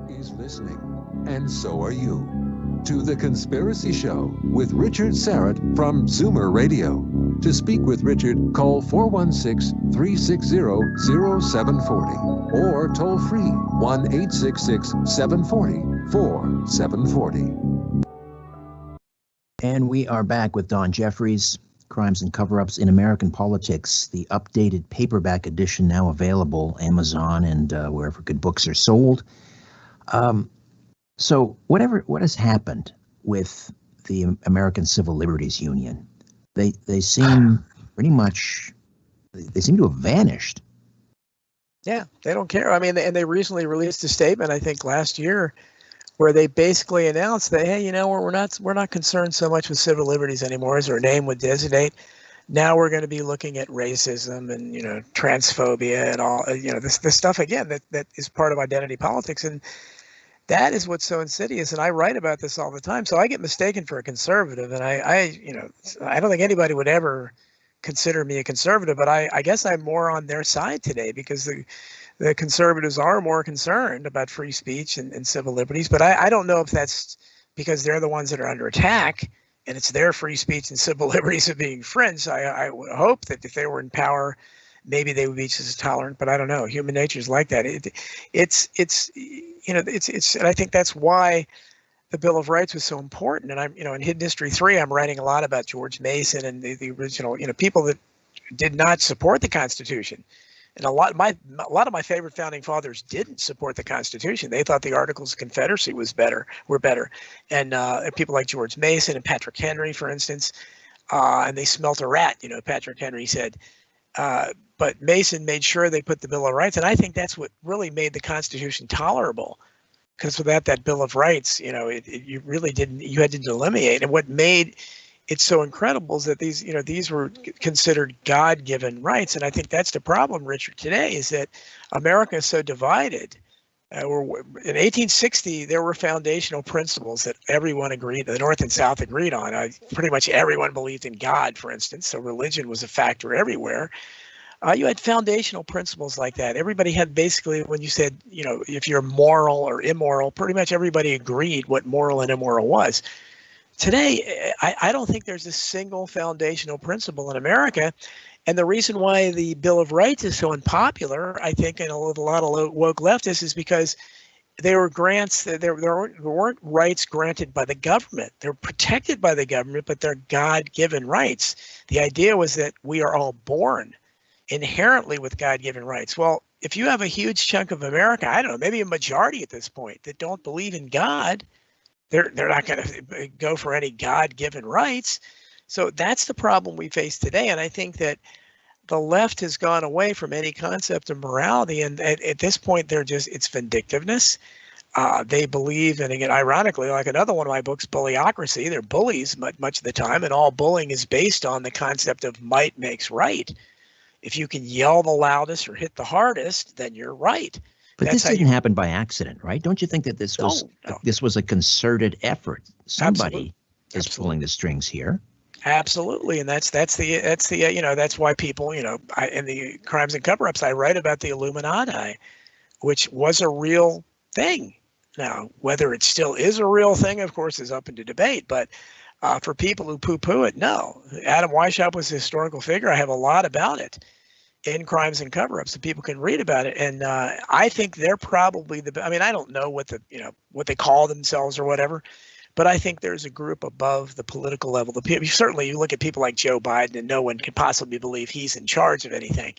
Is listening, and so are you, to The Conspiracy Show with Richard Serrett from Zoomer Radio. To speak with Richard, call 416-360-0740 or toll free 1-866-740-4740. And we are back with Don Jeffries, Crimes and Cover-Ups in American Politics, the updated paperback edition now available, Amazon and wherever good books are sold. So what has happened with the American Civil Liberties Union? They seem pretty much, they seem to have vanished. Yeah, they don't care. I mean, and they recently released a statement, I think last year, where they basically announced that, hey, we're not concerned so much with civil liberties anymore, as their name would designate. Now we're going to be looking at racism and transphobia and all this stuff again that is part of identity politics, and that is what's so insidious. And I write about this all the time, so I get mistaken for a conservative, and I don't think anybody would ever consider me a conservative, but I guess I'm more on their side today because the conservatives are more concerned about free speech and civil liberties. But I don't know if that's because they're the ones that are under attack and it's their free speech and civil liberties are being infringed. I would hope that if they were in power, maybe they would be just as tolerant, but I don't know. Human nature is like that. And I think that's why the Bill of Rights was so important. And I'm, in Hidden History 3, I'm writing a lot about George Mason and the original, people that did not support the Constitution. And a lot of my favorite founding fathers didn't support the Constitution. They thought the Articles of Confederacy were better. And people like George Mason and Patrick Henry, for instance, and they smelt a rat. Patrick Henry said, but Mason made sure they put the Bill of Rights. And I think that's what really made the Constitution tolerable. Because without that Bill of Rights, you really didn't. You had to delineate. And what made it so incredible is that these were considered God-given rights. And I think that's the problem, Richard, today, is that America is so divided. In 1860, there were foundational principles that everyone agreed, the North and South agreed on. Pretty much everyone believed in God, for instance. So religion was a factor everywhere. You had foundational principles like that. Everybody had basically, when you said, if you're moral or immoral, pretty much everybody agreed what moral and immoral was. Today, I don't think there's a single foundational principle in America. And the reason why the Bill of Rights is so unpopular, I think, in a lot of woke leftists is because they were grants, there weren't rights granted by the government. They're protected by the government, but they're God-given rights. The idea was that we are all born inherently with God-given rights. Well, if you have a huge chunk of America, I don't know, maybe a majority at this point that don't believe in God, they're not going to go for any God-given rights. So that's the problem we face today. And I think that the left has gone away from any concept of morality. And at this point, it's vindictiveness. They believe, and again, ironically, like another one of my books, Bullyocracy, they're bullies much of the time. And all bullying is based on the concept of might makes right. If you can yell the loudest or hit the hardest, then you're right. But this didn't happen by accident, right? Don't you think that this was a concerted effort? Somebody is pulling the strings here. Absolutely, and that's why people, in the Crimes and Cover-Ups, I write about the Illuminati, which was a real thing. Now, whether it still is a real thing, of course, is up into debate. But for people who poo-poo it, no. Adam Weishaupt was a historical figure. I have a lot about it in Crimes and Cover-Ups, so people can read about it. And I think they're probably I don't know what they call themselves or whatever, but I think there's a group above the political level. Certainly, you look at people like Joe Biden, and no one can possibly believe he's in charge of anything.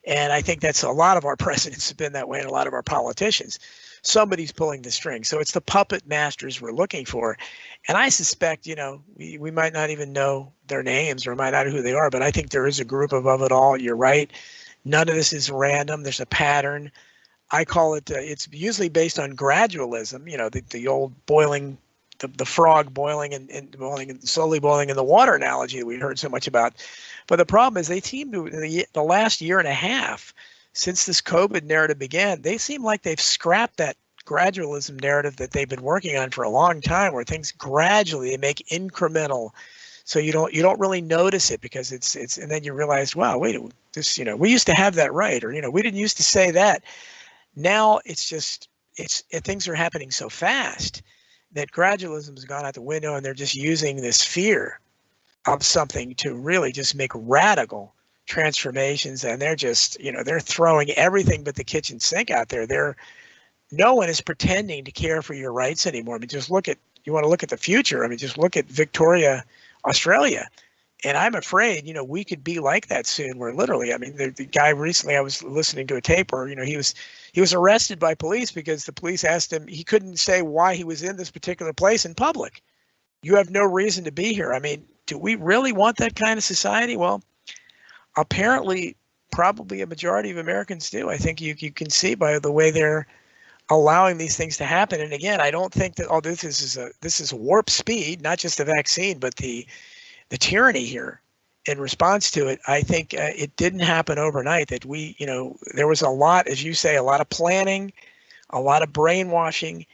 And I think that's a lot of our presidents have been that way, and a lot of our politicians. Somebody's pulling the strings. So it's the puppet masters we're looking for. And I suspect, we might not even know their names or might not know who they are, but I think there is a group above it all. You're right. None of this is random. There's a pattern. I call it, it's usually based on gradualism, the old boiling, the frog boiling and boiling and slowly boiling in the water analogy that we heard so much about. But the problem is they seem to, in the last year and a half, since this COVID narrative began, they seem like they've scrapped that gradualism narrative that they've been working on for a long time, where things gradually, they make incremental. So you don't really notice it because it's and then you realize, wow, wait, this, we used to have that right, or we didn't used to say that. Now things are happening so fast that gradualism has gone out the window, and they're just using this fear of something to really just make radical transformations. And they're just, they're throwing everything but the kitchen sink out there. No one is pretending to care for your rights anymore. Just you want to look at the future. just look at Victoria, Australia. And I'm afraid, we could be like that soon, where literally, the guy recently, I was listening to a tape where, he was arrested by police because the police asked him, he couldn't say why he was in this particular place in public. You have no reason to be here. Do we really want that kind of society? Well, apparently, probably a majority of Americans do. I think you can see by the way they're allowing these things to happen. And again, I don't think that this is warp speed, not just the vaccine, but the tyranny here in response to it. I think it didn't happen overnight. That there was a lot, as you say, a lot of planning, a lot of brainwashing.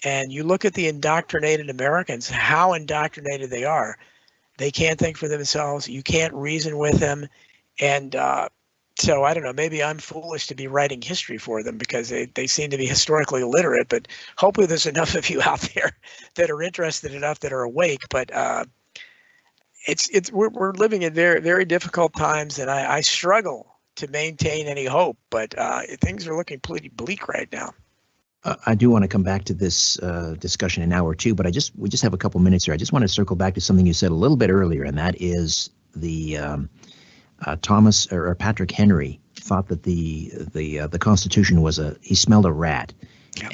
And you look at the indoctrinated Americans, how indoctrinated they are. They can't think for themselves. You can't reason with them. And so I don't know, maybe I'm foolish to be writing history for them because they seem to be historically illiterate, but hopefully there's enough of you out there that are interested enough that are awake. But we're living in very, very difficult times, and I struggle to maintain any hope, but things are looking pretty bleak right now. I do want to come back to this discussion in an hour or two, but we just have a couple minutes here. I just want to circle back to something you said a little bit earlier, and that is the Thomas or Patrick Henry thought that the Constitution he smelled a rat,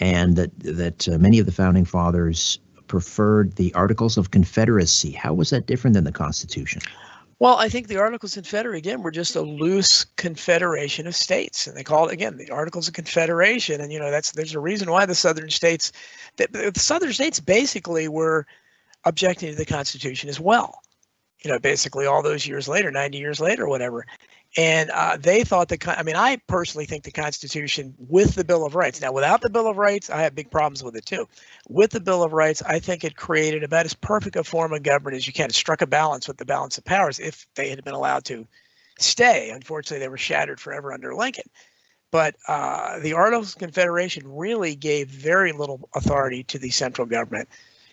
and that many of the founding fathers preferred the Articles of Confederacy. How was that different than the Constitution? Well, I think the Articles of Confederation, again, were just a loose confederation of states, and they call it, again, the Articles of Confederation. And there's a reason why the Southern states basically were objecting to the Constitution as well. Basically all those years later, 90 years later, whatever. And they thought I personally think the Constitution with the Bill of Rights. Now, without the Bill of Rights, I have big problems with it too. With the Bill of Rights, I think it created about as perfect a form of government as you can. It struck a balance with the balance of powers if they had been allowed to stay. Unfortunately, they were shattered forever under Lincoln. But the Articles of Confederation really gave very little authority to the central government.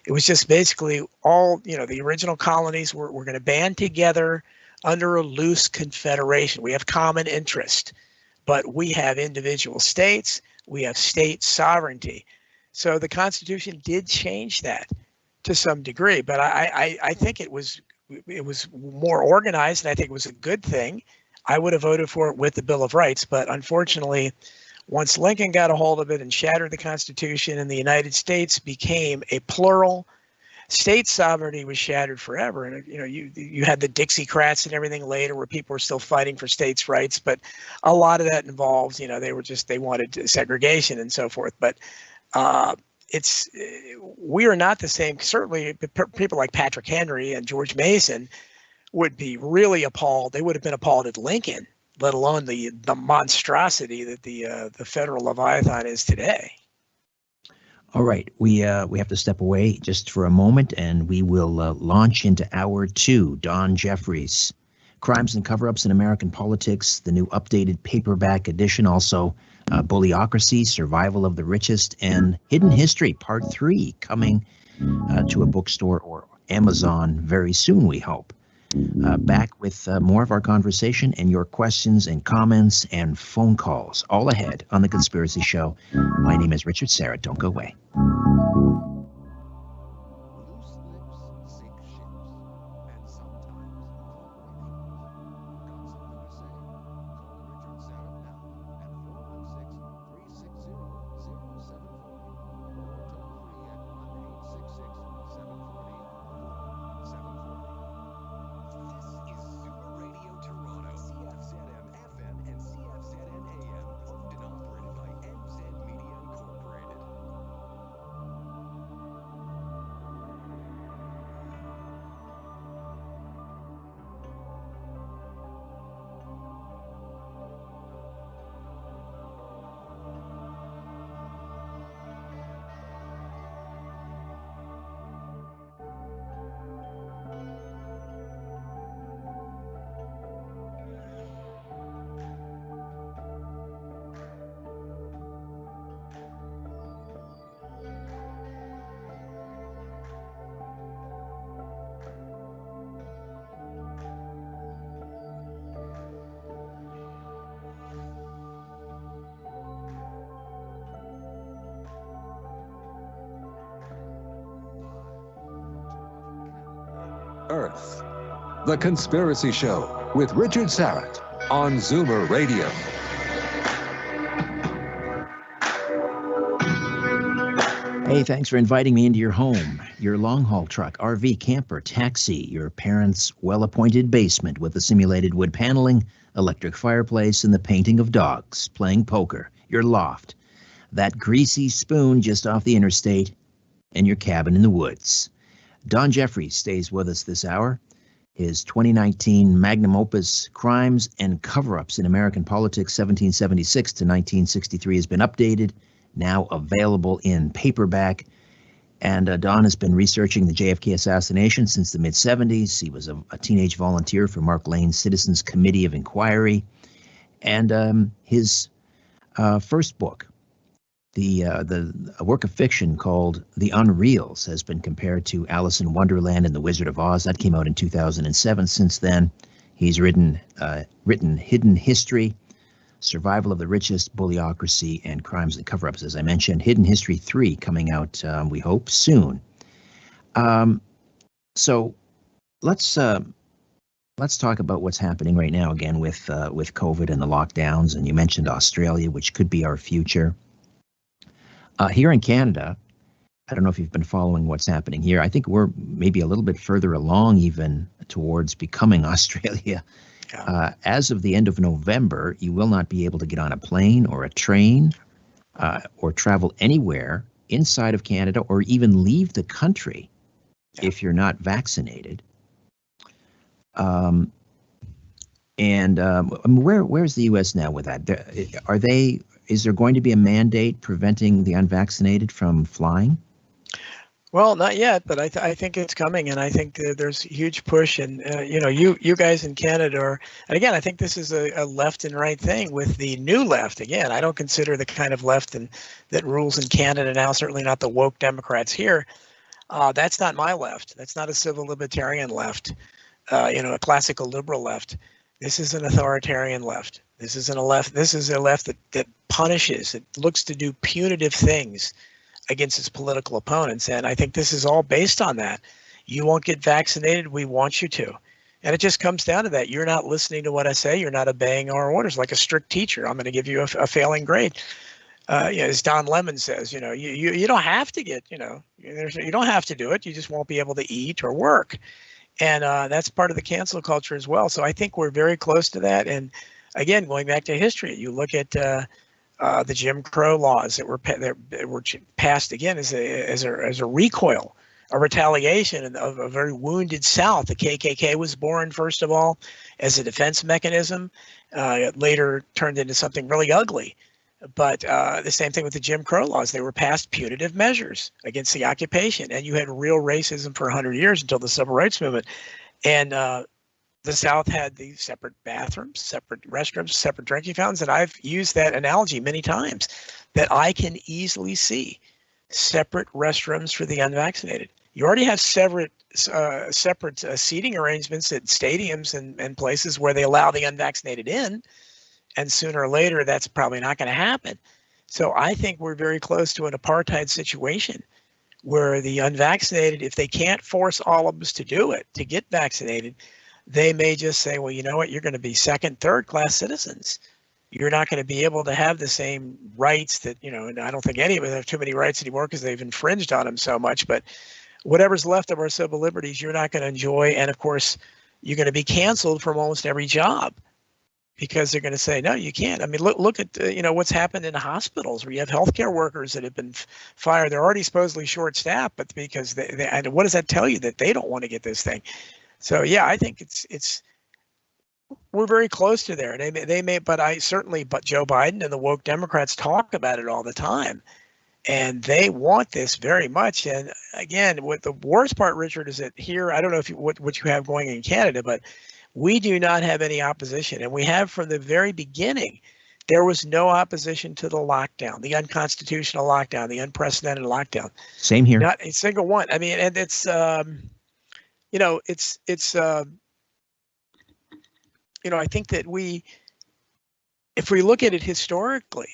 It was just basically all, the original colonies were going to band together under a loose confederation. We have common interest, but we have individual states. We have state sovereignty. So the Constitution did change that to some degree, but I think it was more organized, and I think it was a good thing. I would have voted for it with the Bill of Rights, but unfortunately, once Lincoln got a hold of it and shattered the Constitution and the United States became a plural, state sovereignty was shattered forever. And you had the Dixiecrats and everything later where people were still fighting for states' rights, but a lot of that involves, they wanted segregation and so forth. But we are not the same. Certainly people like Patrick Henry and George Mason would be really appalled. They would have been appalled at Lincoln, let alone the monstrosity that the federal Leviathan is today. All right, we have to step away just for a moment, and we will launch into hour two. Don Jeffries, Crimes and Cover-Ups in American Politics, the new updated paperback edition, also Bullyocracy, Survival of the Richest, and Hidden History, Part 3, coming to a bookstore or Amazon very soon, we hope. Back with more of our conversation and your questions and comments and phone calls, all ahead on The Conspiracy Show. My name is Richard Serra. Don't go away. Earth, The Conspiracy Show with Richard Serra on Zoomer Radio. Hey, thanks for inviting me into your home, your long-haul truck, RV, camper, taxi, your parents' well-appointed basement with the simulated wood paneling, electric fireplace, and the painting of dogs, playing poker, your loft, that greasy spoon just off the interstate, and your cabin in the woods. Don Jeffries stays with us this hour. His 2019 magnum opus, Crimes and Cover-Ups in American Politics, 1776 to 1963, has been updated, now available in paperback. And Don has been researching the JFK assassination since the mid-'70s. He was a teenage volunteer for Mark Lane's Citizens Committee of Inquiry. And his first book, a work of fiction called The Unreals, has been compared to Alice in Wonderland and The Wizard of Oz. That came out in 2007. Since then, he's written Hidden History, Survival of the Richest, Bullocracy, and Crimes and Cover-Ups, as I mentioned. Hidden History 3 coming out, we hope, soon. So let's talk about what's happening right now again with COVID and the lockdowns. And you mentioned Australia, which could be our future. Here in Canada, I don't know if you've been following what's happening here. I think we're maybe a little bit further along even towards becoming Australia. As of the end of November, you will not be able to get on a plane or a train or travel anywhere inside of Canada or even leave the country if you're not vaccinated. Where's the U.S. now with that? Is there going to be a mandate preventing the unvaccinated from flying? Well, not yet, but I think it's coming, and I think there's a huge push. And you guys in Canada are, and again, I think this is a left and right thing with the new left. Again, I don't consider the kind of left that rules in Canada now, certainly not the woke Democrats here. That's not my left. That's not a civil libertarian left, a classical liberal left. This is an authoritarian left. This isn't a left. This is a left that punishes. It looks to do punitive things against its political opponents. And I think this is all based on that. You won't get vaccinated. We want you to. And it just comes down to that. You're not listening to what I say. You're not obeying our orders. Like a strict teacher, I'm going to give you a failing grade. As Don Lemon says, you don't have to get, you don't have to do it. You just won't be able to eat or work. And that's part of the cancel culture as well. So I think we're very close to that. And again, going back to history, you look at the Jim Crow laws that were passed again as a recoil, a retaliation of a very wounded South. The KKK was born, first of all, as a defense mechanism. It later turned into something really ugly. But the same thing with the Jim Crow laws. They were passed punitive measures against the occupation. And you had real racism for 100 years until the Civil Rights Movement. And the South had the separate bathrooms, separate restrooms, separate drinking fountains. And I've used that analogy many times, that I can easily see separate restrooms for the unvaccinated. You already have separate seating arrangements at stadiums and places where they allow the unvaccinated in. And sooner or later, that's probably not going to happen. So I think we're very close to an apartheid situation where the unvaccinated, if they can't force all of us to do it, to get vaccinated, they may just say, well, you know what, you're going to be second, third class citizens. You're not going to be able to have the same rights that, and I don't think any of us have too many rights anymore because they've infringed on them so much. But whatever's left of our civil liberties, you're not going to enjoy. And of course, you're going to be canceled from almost every job, because they're going to say, no, you can't. I mean, look at, what's happened in hospitals where you have healthcare workers that have been fired. They're already supposedly short-staffed, but because and what does that tell you? That they don't want to get this thing. So, yeah, I think we're very close to there. They may, but Joe Biden and the woke Democrats talk about it all the time. And they want this very much. And again, what the worst part, Richard, is that here, I don't know what you have going in Canada, but we do not have any opposition. And we have from the very beginning. There was no opposition to the lockdown, the unconstitutional lockdown, the unprecedented lockdown. Same here. Not a single one. I mean, and it's, I think that if we look at it historically,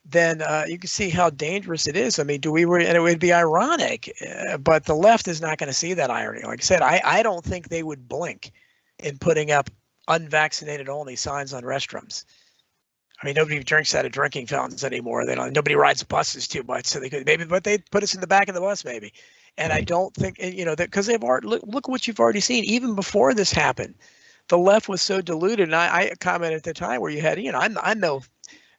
then you can see how dangerous it is. I mean, and it would be ironic, but the left is not going to see that irony. Like I said, I don't think they would blink in putting up unvaccinated only signs on restrooms. I mean, nobody drinks out of drinking fountains anymore. Nobody rides buses too much, so they could maybe, but they put us in the back of the bus maybe. And I don't think, that because they've already look what you've already seen. Even before this happened, the left was so diluted. And I commented at the time where you had, I'm no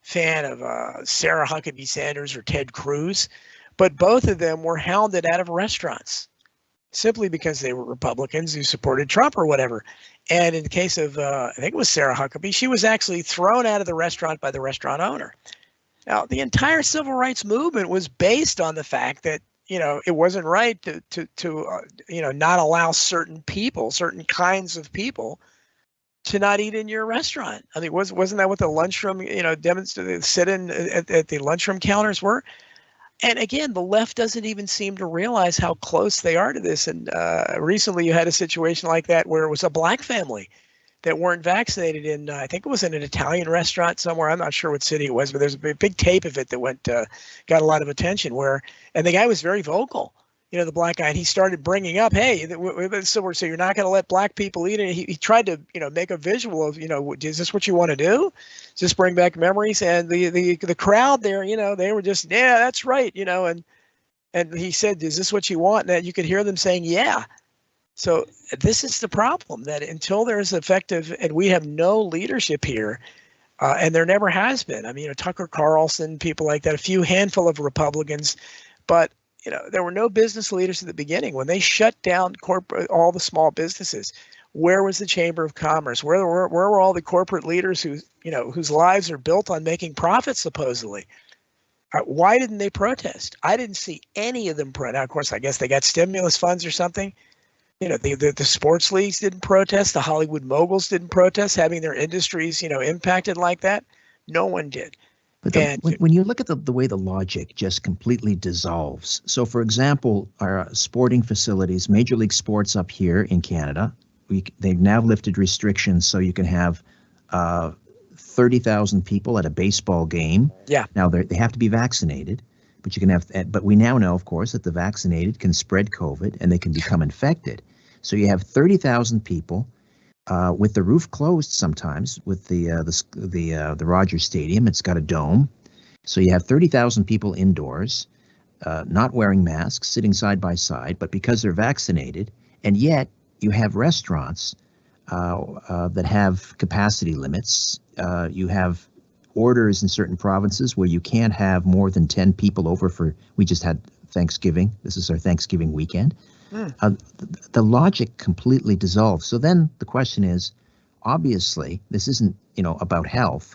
fan of Sarah Huckabee Sanders or Ted Cruz, but both of them were hounded out of restaurants simply because they were Republicans who supported Trump or whatever. And in the case of, I think it was Sarah Huckabee, she was actually thrown out of the restaurant by the restaurant owner. Now, the entire civil rights movement was based on the fact that, it wasn't right to not allow certain people, certain kinds of people, to not eat in your restaurant. I mean, wasn't that what the lunchroom, sit-in at the lunchroom counters were? And again, the left doesn't even seem to realize how close they are to this. And recently you had a situation like that where it was a black family that weren't vaccinated in, I think it was in an Italian restaurant somewhere. I'm not sure what city it was, but there's a big tape of it that got a lot of attention and the guy was very vocal. The black guy, and he started bringing up, hey, so you're not going to let black people eat it. He tried to, make a visual of, is this what you want to do? Just bring back memories. And the crowd there, they were just, yeah, that's right, and he said, is this what you want? And you could hear them saying, yeah. So this is the problem, that until there's effective, and we have no leadership here, and there never has been. I mean, Tucker Carlson, people like that, a handful of Republicans, but there were no business leaders at the beginning. When they shut down all the small businesses, where was the Chamber of Commerce? Where were all the corporate leaders whose lives are built on making profits, supposedly? Why didn't they protest? I didn't see any of them protest. Now, of course, I guess they got stimulus funds or something. The sports leagues didn't protest. The Hollywood moguls didn't protest, having their industries, impacted like that. No one did. But when you look at the way the logic just completely dissolves. So, for example, our sporting facilities, Major League Sports up here in Canada, they've now lifted restrictions so you can have 30,000 people at a baseball game. Yeah. Now they have to be vaccinated, but you can have. But we now know, of course, that the vaccinated can spread COVID and they can become infected. So you have 30,000 people. With the roof closed sometimes, with the Rogers Stadium, it's got a dome, so you have 30,000 people indoors, not wearing masks, sitting side by side, but because they're vaccinated, and yet you have restaurants that have capacity limits. You have orders in certain provinces where you can't have more than 10 people over we just had Thanksgiving. This is our Thanksgiving weekend. The logic completely dissolves. So then the question is, obviously, this isn't, about health.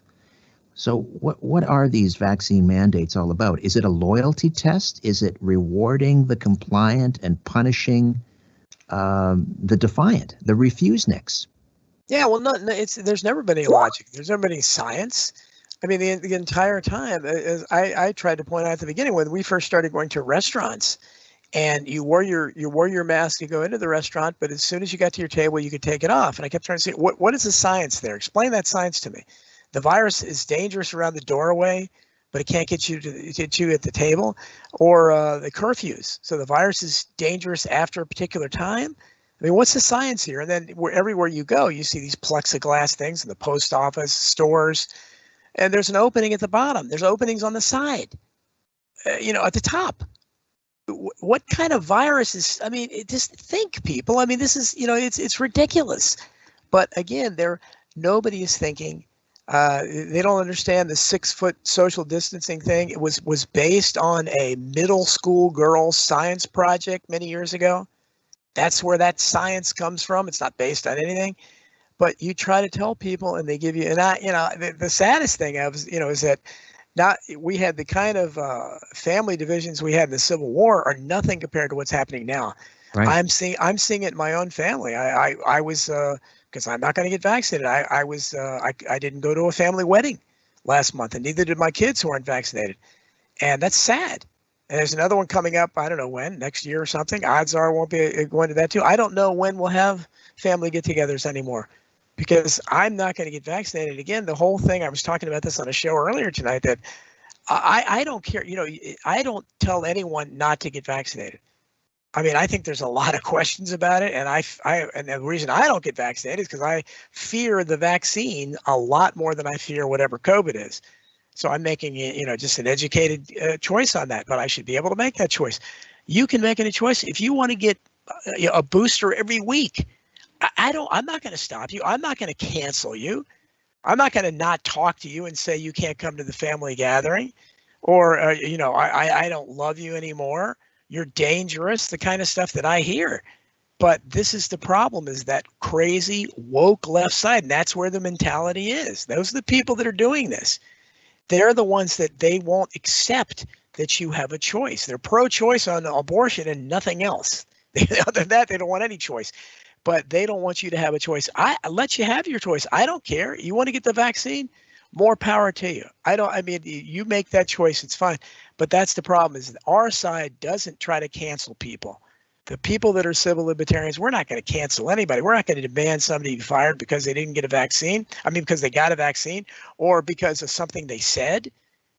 So what are these vaccine mandates all about? Is it a loyalty test? Is it rewarding the compliant and punishing the defiant, the refuseniks? Yeah, well, there's never been any logic. There's never been any science. I mean, the entire time, as I tried to point out at the beginning, when we first started going to restaurants, and you wore your mask to go into the restaurant, but as soon as you got to your table, you could take it off. And I kept trying to say, what is the science there? Explain that science to me. The virus is dangerous around the doorway, but it can't get you at the table, or the curfews. So the virus is dangerous after a particular time. I mean, what's the science here? And then everywhere you go, you see these plexiglass things in the post office, stores, and there's an opening at the bottom. There's openings on the side, at the top. What kind of virus is, I mean, just think, people. I mean, this is, it's ridiculous. But again, nobody is thinking. They don't understand the 6-foot social distancing thing. It was based on a middle school girls' science project many years ago. That's where that science comes from. It's not based on anything. But you try to tell people, and they give you, and the saddest thing is that we had the kind of family divisions we had in the Civil War are nothing compared to what's happening now. Right. I'm seeing it in my own family. I was because I'm not going to get vaccinated. I didn't go to a family wedding last month, and neither did my kids who aren't vaccinated, and that's sad. And there's another one coming up. I don't know when, next year or something. Odds are I won't be going to that too. I don't know when we'll have family get-togethers anymore, because I'm not going to get vaccinated. Again, the whole thing, I was talking about this on a show earlier tonight, that I don't care. I don't tell anyone not to get vaccinated. I mean, I think there's a lot of questions about it, and and the reason I don't get vaccinated is because I fear the vaccine a lot more than I fear whatever COVID is. So I'm making just an educated choice on that, but I should be able to make that choice. You can make any choice if you want to get a booster every week. I'm not going to stop you. I'm not going to cancel you. I'm not going to not talk to you and say you can't come to the family gathering, or I don't love you anymore. You're dangerous. The kind of stuff that I hear. But this is the problem, is that crazy woke left side, and that's where the mentality is. Those are the people that are doing this. They're the ones that they won't accept that you have a choice. They're pro-choice on abortion and nothing else. Other than that, they don't want any choice. But they don't want you to have a choice. I let you have your choice. I don't care. You want to get the vaccine? More power to you. You make that choice. It's fine. But that's the problem, is that our side doesn't try to cancel people. The people that are civil libertarians, we're not going to cancel anybody. We're not going to demand somebody be fired because they didn't get a vaccine. Because they got a vaccine, or because of something they said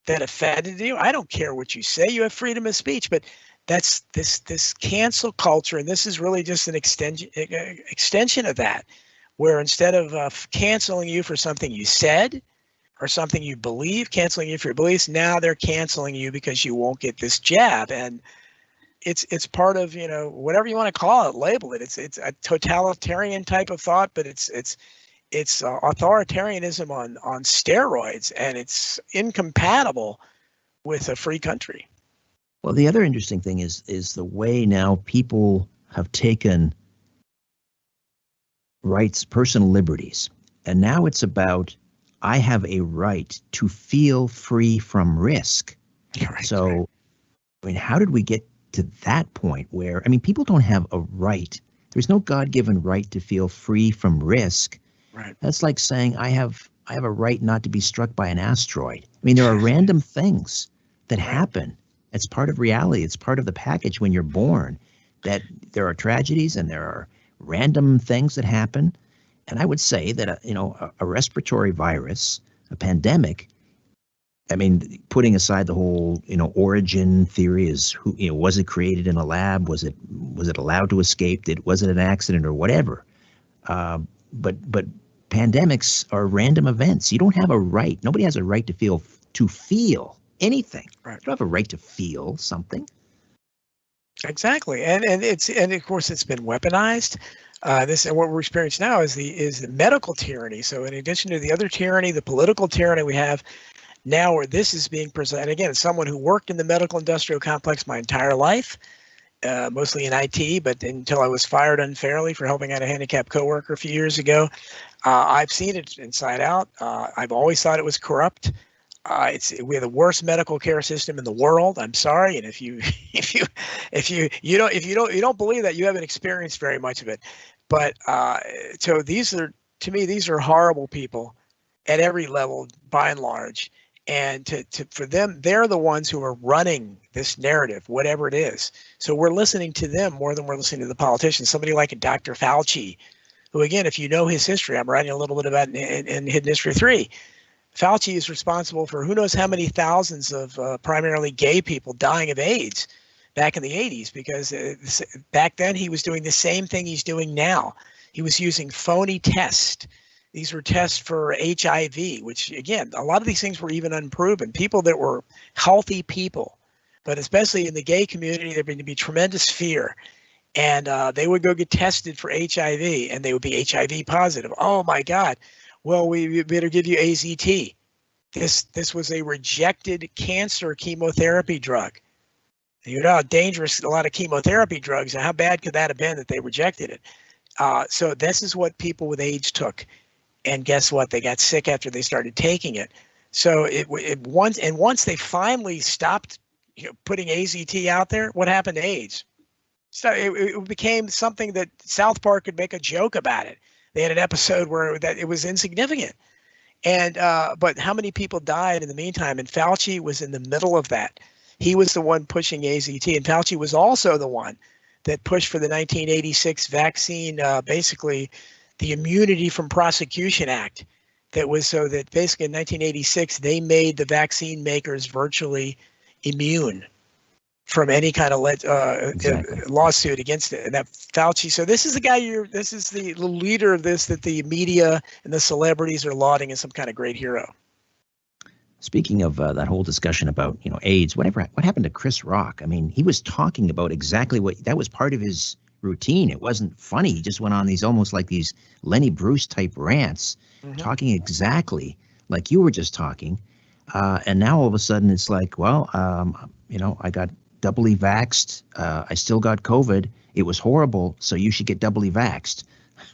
that offended you. I don't care what you say. You have freedom of speech. But that's this cancel culture, and this is really just an extension of that, where instead of canceling you for something you said or something you believe, canceling you for your beliefs, now they're canceling you because you won't get this jab. And it's part of, whatever you want to call it, label it. It's a totalitarian type of thought, but it's authoritarianism on steroids, and it's incompatible with a free country. Well, the other interesting thing is the way now people have taken rights, personal liberties, and now it's about, I have a right to feel free from risk. Right, so, right. How did we get to that point where, people don't have a right. There's no God-given right to feel free from risk. Right. That's like saying I have a right not to be struck by an asteroid. There are random things that happen. It's part of reality. It's part of the package when you're born, that there are tragedies and there are random things that happen. And I would say that a respiratory virus, a pandemic, putting aside the whole, origin theory, is who, was it created in a lab? Was it allowed to escape? Was it an accident or whatever? But pandemics are random events. You don't have a right. Nobody has a right to feel anything. Right. You don't have a right to feel something. Exactly, and of course it's been weaponized. This, and what we're experiencing now is the medical tyranny. So in addition to the other tyranny, the political tyranny we have now, where this is being presented, again, as someone who worked in the medical industrial complex my entire life, mostly in IT, but until I was fired unfairly for helping out a handicapped coworker a few years ago, I've seen it inside out. I've always thought it was corrupt. We have the worst medical care system in the world. I'm sorry, and if you don't believe that, you haven't experienced very much of it. But so these are horrible people at every level, by and large. And for them, they're the ones who are running this narrative, whatever it is. So we're listening to them more than we're listening to the politicians. Somebody like a Dr. Fauci, who, again, if you know his history, I'm writing a little bit about in Hidden History 3. Fauci is responsible for who knows how many thousands of primarily gay people dying of AIDS back in the 80s, because back then he was doing the same thing he's doing now. He was using phony tests. These were tests for HIV, which, again, a lot of these things were even unproven. People that were healthy people, but especially in the gay community, there would be tremendous fear. And they would go get tested for HIV, and they would be HIV positive. Oh, my God. Well, we better give you AZT. This was a rejected cancer chemotherapy drug. You know how dangerous a lot of chemotherapy drugs, and how bad could that have been that they rejected it? So this is what people with AIDS took. And guess what? They got sick after they started taking it. So once they finally stopped putting AZT out there, what happened to AIDS? So it became something that South Park could make a joke about it. They had an episode where that it was insignificant. And but how many people died in the meantime? And Fauci was in the middle of that. He was the one pushing AZT, and Fauci was also the one that pushed for the 1986 vaccine, basically the Immunity from Prosecution Act. That was so that basically in 1986, they made the vaccine makers virtually immune from any kind of lawsuit against it. And that Fauci, so this is the guy this is the leader of this, that the media and the celebrities are lauding as some kind of great hero. Speaking of that whole discussion about, AIDS, what happened to Chris Rock? I mean, he was talking about exactly that was part of his routine. It wasn't funny. He just went on these almost like these Lenny Bruce type rants, talking exactly like you were just talking. And now all of a sudden it's like, well, I got doubly vaxxed. I still got COVID. It was horrible, so you should get doubly vaxxed.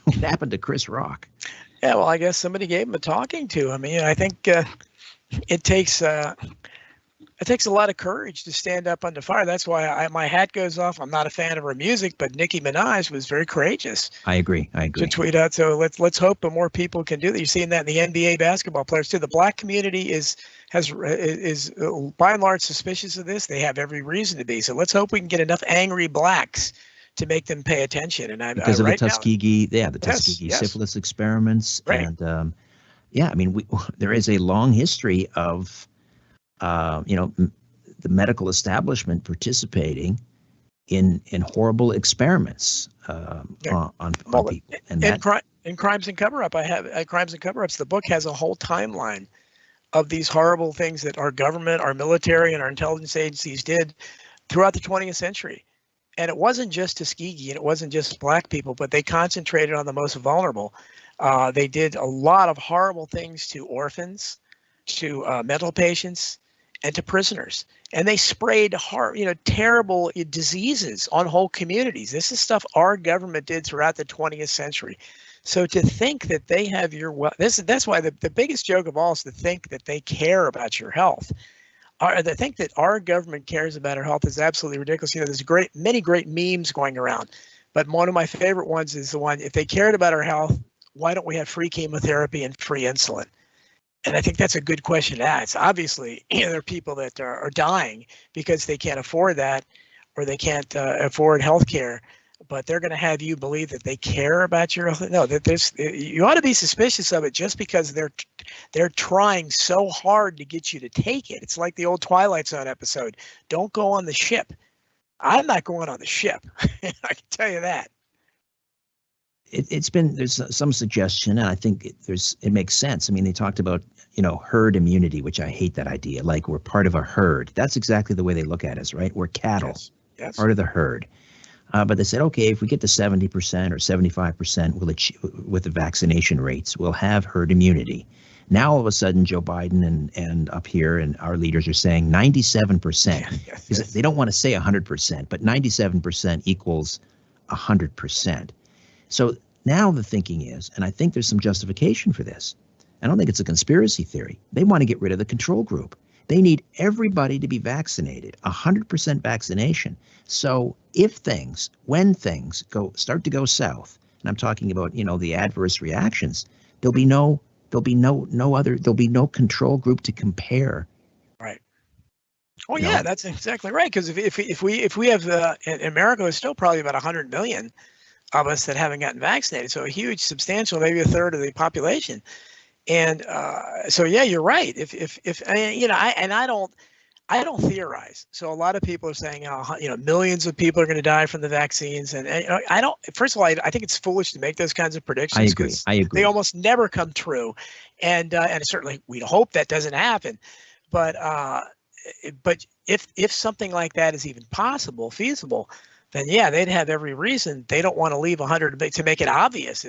What happened to Chris Rock? Yeah, well, I guess somebody gave him a talking to. I mean, I think it takes a lot of courage to stand up under fire. That's why my hat goes off. I'm not a fan of her music, but Nicki Minaj was very courageous. I agree. To tweet out. So let's hope that more people can do that. You're seeing that in the NBA basketball players too. The black community is by and large suspicious of this. They have every reason to be. So let's hope we can get enough angry blacks to make them pay attention. And because of the Tuskegee, Tuskegee syphilis experiments, right. And I mean, there is a long history of the medical establishment participating in horrible experiments on people, and crimes and cover-up. I have crimes and cover-ups. The book has a whole timeline of these horrible things that our government, our military, and our intelligence agencies did throughout the 20th century. And it wasn't just Tuskegee, and it wasn't just black people, but they concentrated on the most vulnerable. They did a lot of horrible things to orphans, to mental patients, and to prisoners. And they sprayed terrible diseases on whole communities. This is stuff our government did throughout the 20th century. So to think that they have that's why the biggest joke of all is to think that they care about your health. To think that our government cares about our health is absolutely ridiculous. There's many great memes going around, but one of my favorite ones is the one, if they cared about our health, why don't we have free chemotherapy and free insulin? And I think that's a good question to ask. Obviously, there are people that are dying because they can't afford that, or they can't afford health care, but they're going to have you believe that they care about your health. No, you ought to be suspicious of it just because they're trying so hard to get you to take it. It's like the old Twilight Zone episode. Don't go on the ship. I'm not going on the ship. I can tell you that. There's some suggestion, and I think it makes sense. I mean, they talked about, herd immunity, which I hate that idea. Like, we're part of a herd. That's exactly the way they look at us, right? We're cattle, yes. Part of the herd. But they said, okay, if we get to 70% or 75% with the vaccination rates, we'll have herd immunity. Now, all of a sudden, Joe Biden and up here and our leaders are saying 97%. Yes. They don't want to say 100%, but 97% equals 100%. So now the thinking is, and I think there's some justification for this, I don't think it's a conspiracy theory. They want to get rid of the control group. They need everybody to be vaccinated, 100% vaccination. So when things start to go south, and I'm talking about, the adverse reactions, there'll be no control group to compare. Right. Oh yeah, that's exactly right. Because if we have in America, it's still probably about 100 million of us that haven't gotten vaccinated. So a huge, substantial, maybe a third of the population. And so yeah, you're right. I don't theorize. So a lot of people are saying, millions of people are going to die from the vaccines, and I don't. First of all, I think it's foolish to make those kinds of predictions. I agree. They almost never come true, and certainly we hope that doesn't happen. But if something like that is even feasible, then yeah, they'd have every reason. They don't want to leave 100 to make it obvious.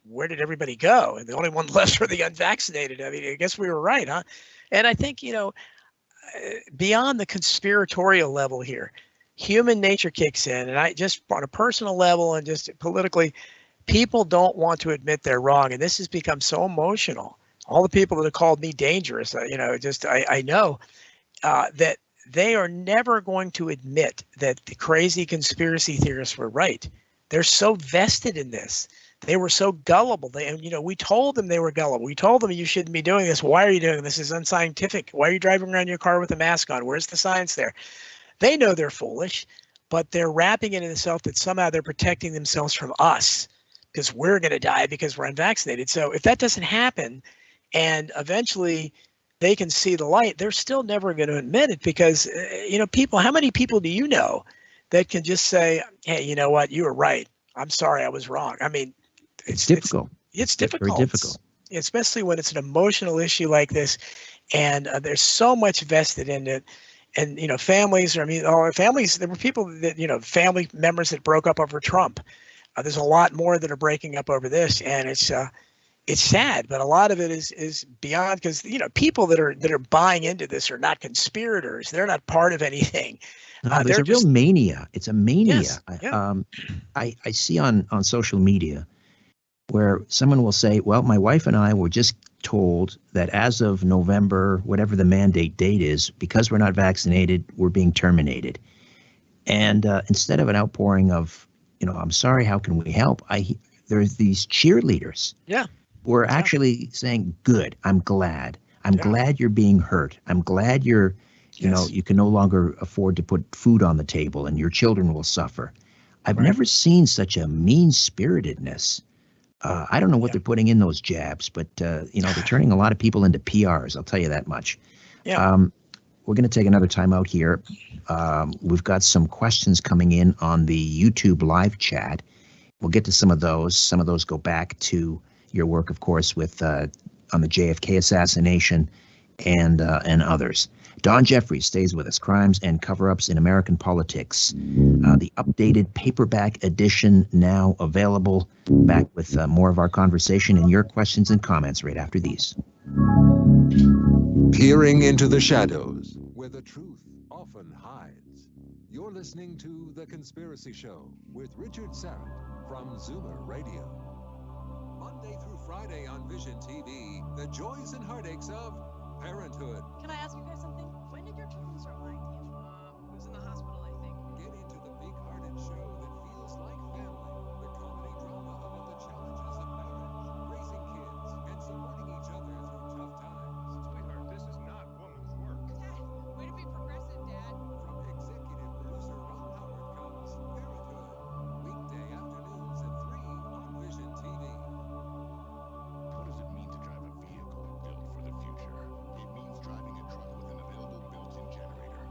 Where did everybody go? And the only one left were the unvaccinated. I mean, I guess we were right, huh? And I think, beyond the conspiratorial level here, human nature kicks in. And I just, on a personal level and just politically, people don't want to admit they're wrong. And this has become so emotional. All the people that have called me dangerous, I know that they are never going to admit that the crazy conspiracy theorists were right. They're so vested in this. They were so gullible. We told them they were gullible. We told them you shouldn't be doing this. Why are you doing this? This is unscientific. Why are you driving around your car with a mask on? Where's the science there? They know they're foolish, but they're wrapping it in themselves that somehow they're protecting themselves from us because we're going to die because we're unvaccinated. So if that doesn't happen, and eventually they can see the light, they're still never going to admit it because, people, how many people do you know that can just say, hey, you know what, you were right. I'm sorry, I was wrong. I mean, it's difficult. It's difficult. Very difficult. Especially when it's an emotional issue like this, and there's so much vested in it. And, families, I mean, all families, there were people that, family members that broke up over Trump. There's a lot more that are breaking up over this, and it's sad, but a lot of it is beyond, because, people that are buying into this are not conspirators. They're not part of anything. No, there's a real mania. It's a mania. Yes, yeah. I see on social media where someone will say, well, my wife and I were just told that as of November, whatever the mandate date is, because we're not vaccinated, we're being terminated. And instead of an outpouring of, I'm sorry, how can we help? There's these cheerleaders. Yeah. Who are actually saying, good, I'm glad. I'm glad you're being hurt. I'm glad you're, you can no longer afford to put food on the table and your children will suffer. I've never seen such a mean-spiritedness. I don't know what they're putting in those jabs, but, they're turning a lot of people into PRs. I'll tell you that much. Yeah. We're going to take another time out here. We've got some questions coming in on the YouTube live chat. We'll get to some of those. Some of those go back to your work, of course, with on the JFK assassination and others. Don Jeffries stays with us. Crimes and Cover-Ups in American Politics. The updated paperback edition now available. Back with more of our conversation and your questions and comments right after these. Peering into the shadows, where the truth often hides. You're listening to The Conspiracy Show with Richard Serrett from Zoomer Radio. Monday through Friday on Vision TV, the joys and heartaches of parenthood. Can I ask you guys something? When did your children start lying to you? Who's in the hospital, I think. Get into the big-hearted show that feels like family. The comedy drama about the challenges of marriage, raising kids, and supporting each other through tough times. Sweetheart, this is not woman's work. Dad, way to be progressive, Dad. From executive producer Ron Howard comes Parenthood. Weekday afternoons at 3 on Vision TV. What does it mean to drive a vehicle built for the future? It means driving a truck with an available built-in generator.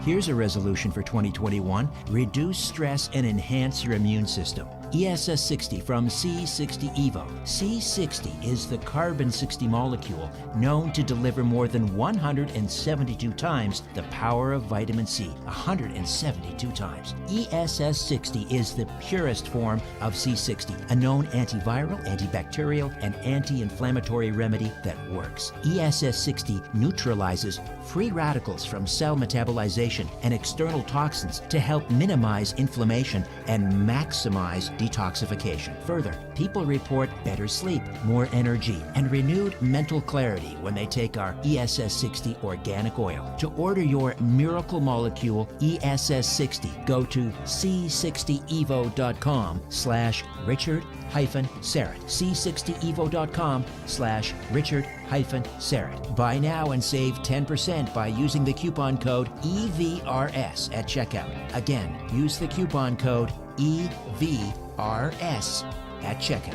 Here's a resolution for 2021. Reduce stress and enhance your immune system. ESS 60 from C60 Evo. C60 is the carbon-60 molecule known to deliver more than 172 times the power of vitamin C. 172 times. ESS 60 is the purest form of C60, a known antiviral, antibacterial, and anti-inflammatory remedy that works. ESS 60 neutralizes free radicals from cell metabolization and external toxins to help minimize inflammation and maximize detoxification. Further, people report better sleep, more energy, and renewed mental clarity when they take our ESS 60 organic oil. To order your miracle molecule ESS 60, go to c60evo.com/Richard-Serrett. c60evo.com/Richard-Serrett. Buy now and save 10% by using the coupon code EVRS at checkout. Again, use the coupon code EVRS at checkout.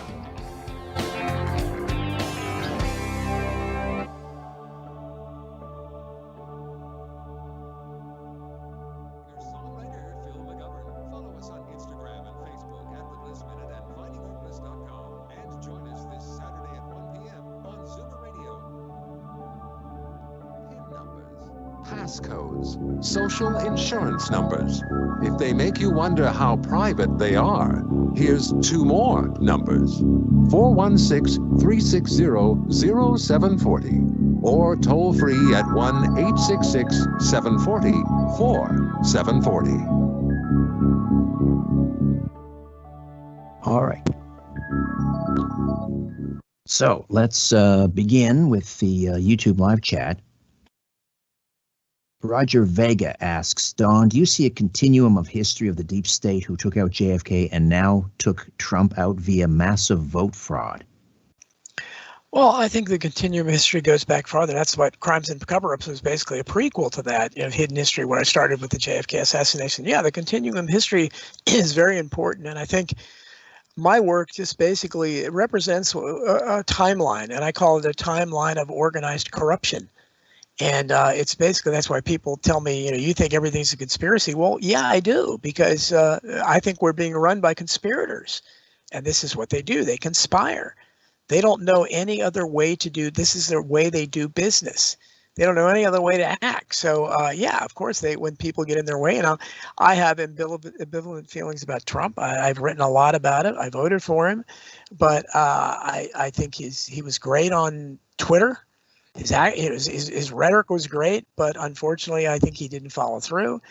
Songwriter Phil McGovern. Follow us on Instagram and Facebook at The Bliss Minute and findingthebliss.com. And join us this Saturday at 1 p.m. on Zoomer Radio. PIN numbers, passcodes, social insurance numbers. If they make you wonder how private they are, here's two more numbers. 416-360-0740 or toll free at 1-866-740-4740. All right. So let's begin with the YouTube live chat. Roger Vega asks, Don, do you see a continuum of history of the deep state who took out JFK and now took Trump out via massive vote fraud? Well, I think the continuum of history goes back farther. That's what Crimes and Cover-Ups was basically a prequel to that, hidden history, where I started with the JFK assassination. Yeah, the continuum of history is very important, and I think my work just basically represents a timeline, and I call it a timeline of organized corruption. And it's basically, that's why people tell me, you think everything's a conspiracy. Well, yeah, I do, because I think we're being run by conspirators. And this is what they do. They conspire. They don't know any other way to do, this is their way they do business. They don't know any other way to act. So yeah, of course, when people get in their way, and I have ambivalent feelings about Trump. I've written a lot about it. I voted for him, but I think he was great on Twitter. His rhetoric was great, but unfortunately, I think he didn't follow through.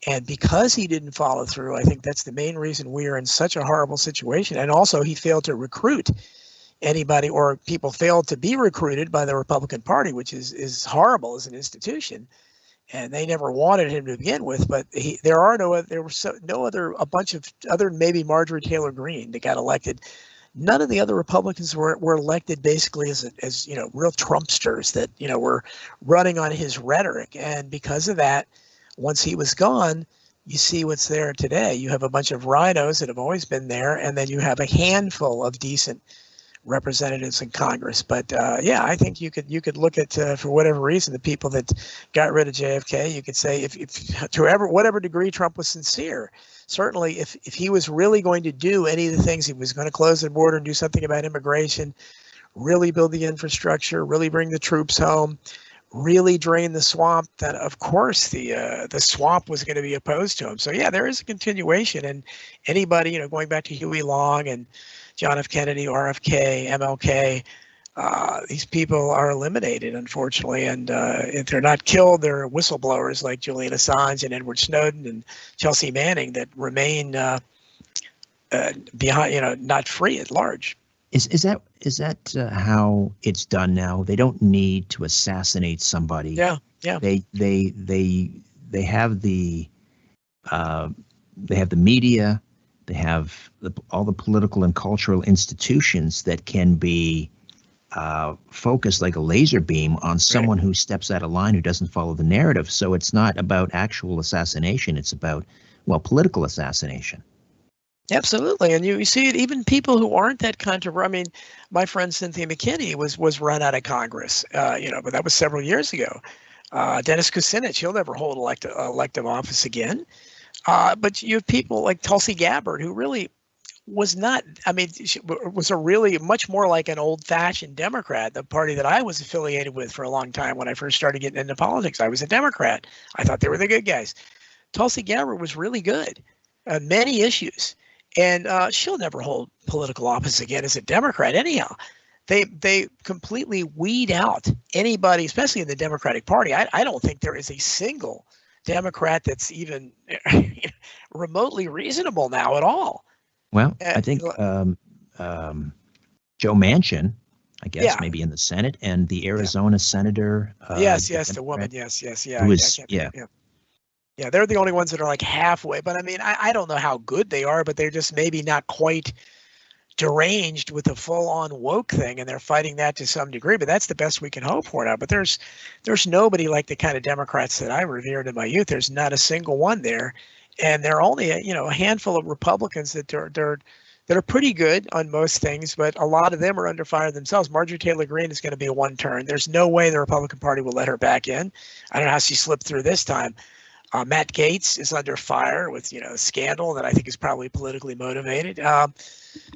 And because he didn't follow through, I think that's the main reason we are in such a horrible situation. And also, he failed to recruit anybody, or people failed to be recruited by the Republican Party, which is horrible as an institution. And they never wanted him to begin with. But there were a bunch of other, maybe Marjorie Taylor Greene, that got elected. None of the other Republicans were elected basically as real Trumpsters that were running on his rhetoric. And because of that, once he was gone, you see what's there today. You have a bunch of rhinos that have always been there, and then you have a handful of decent representatives in Congress. But yeah, I think you could look at for whatever reason, the people that got rid of JFK. You could say if to whatever degree Trump was sincere. Certainly, if he was really going to do any of the things, he was going to close the border and do something about immigration, really build the infrastructure, really bring the troops home, really drain the swamp, then of course the swamp was going to be opposed to him. So yeah, there is a continuation, and anybody, going back to Huey Long and John F. Kennedy, RFK, MLK, these people are eliminated, unfortunately, and if they're not killed, they're whistleblowers like Julian Assange and Edward Snowden and Chelsea Manning that remain behind, not free at large. Is that how it's done now? They don't need to assassinate somebody. Yeah. They have the media. They have all the political and cultural institutions that can be focused like a laser beam on someone who steps out of line, who doesn't follow the narrative. So it's not about actual assassination. It's about, political assassination. Absolutely. And you see it, even people who aren't that controversial. I mean, my friend Cynthia McKinney was run out of Congress, but that was several years ago. Dennis Kucinich, he'll never hold elective office again. But you have people like Tulsi Gabbard, who really was not, she was a really much more like an old-fashioned Democrat, the party that I was affiliated with for a long time. When I first started getting into politics, I was a Democrat. I thought they were the good guys. Tulsi Gabbard was really good on many issues. And she'll never hold political office again as a Democrat anyhow. They completely weed out anybody, especially in the Democratic Party. I don't think there is a single Democrat that's even remotely reasonable now at all. Well, I think Joe Manchin, I guess, maybe in the Senate, and the Arizona senator. Yes, the woman. Yes, yeah. Yeah, they're the only ones that are like halfway. But I don't know how good they are, but they're just maybe not quite deranged with the full-on woke thing, and they're fighting that to some degree. But that's the best we can hope for now. But there's nobody like the kind of Democrats that I revered in my youth. There's not a single one there, and there are only a handful of Republicans that are pretty good on most things, but a lot of them are under fire themselves. Marjorie Taylor Greene is going to be a one-turn. There's no way the Republican Party will let her back in. I don't know how she slipped through this time. Matt Gaetz is under fire with, a scandal that I think is probably politically motivated.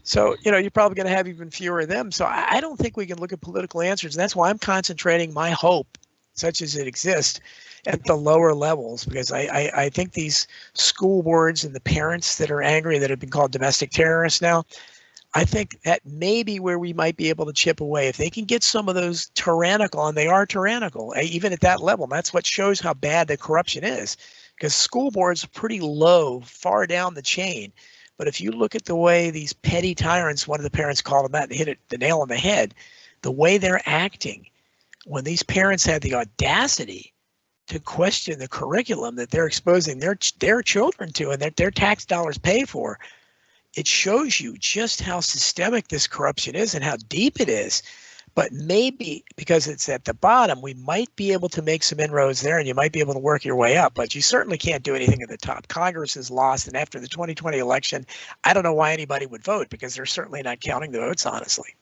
So, you're probably going to have even fewer of them. So I don't think we can look at political answers. And that's why I'm concentrating my hope, such as it exists, at the lower levels, because I think these school boards and the parents that are angry, that have been called domestic terrorists now, I think that may be where we might be able to chip away. If they can get some of those tyrannical, and they are tyrannical, even at that level, that's what shows how bad the corruption is, because school boards are pretty low, far down the chain. But if you look at the way these petty tyrants, one of the parents called them that, and hit the nail on the head, the way they're acting, when these parents had the audacity to question the curriculum that they're exposing their children to and that their tax dollars pay for, it shows you just how systemic this corruption is and how deep it is. But maybe because it's at the bottom, we might be able to make some inroads there, and you might be able to work your way up. But you certainly can't do anything at the top. Congress is lost, and after the 2020 election, I don't know why anybody would vote, because they're certainly not counting the votes, honestly.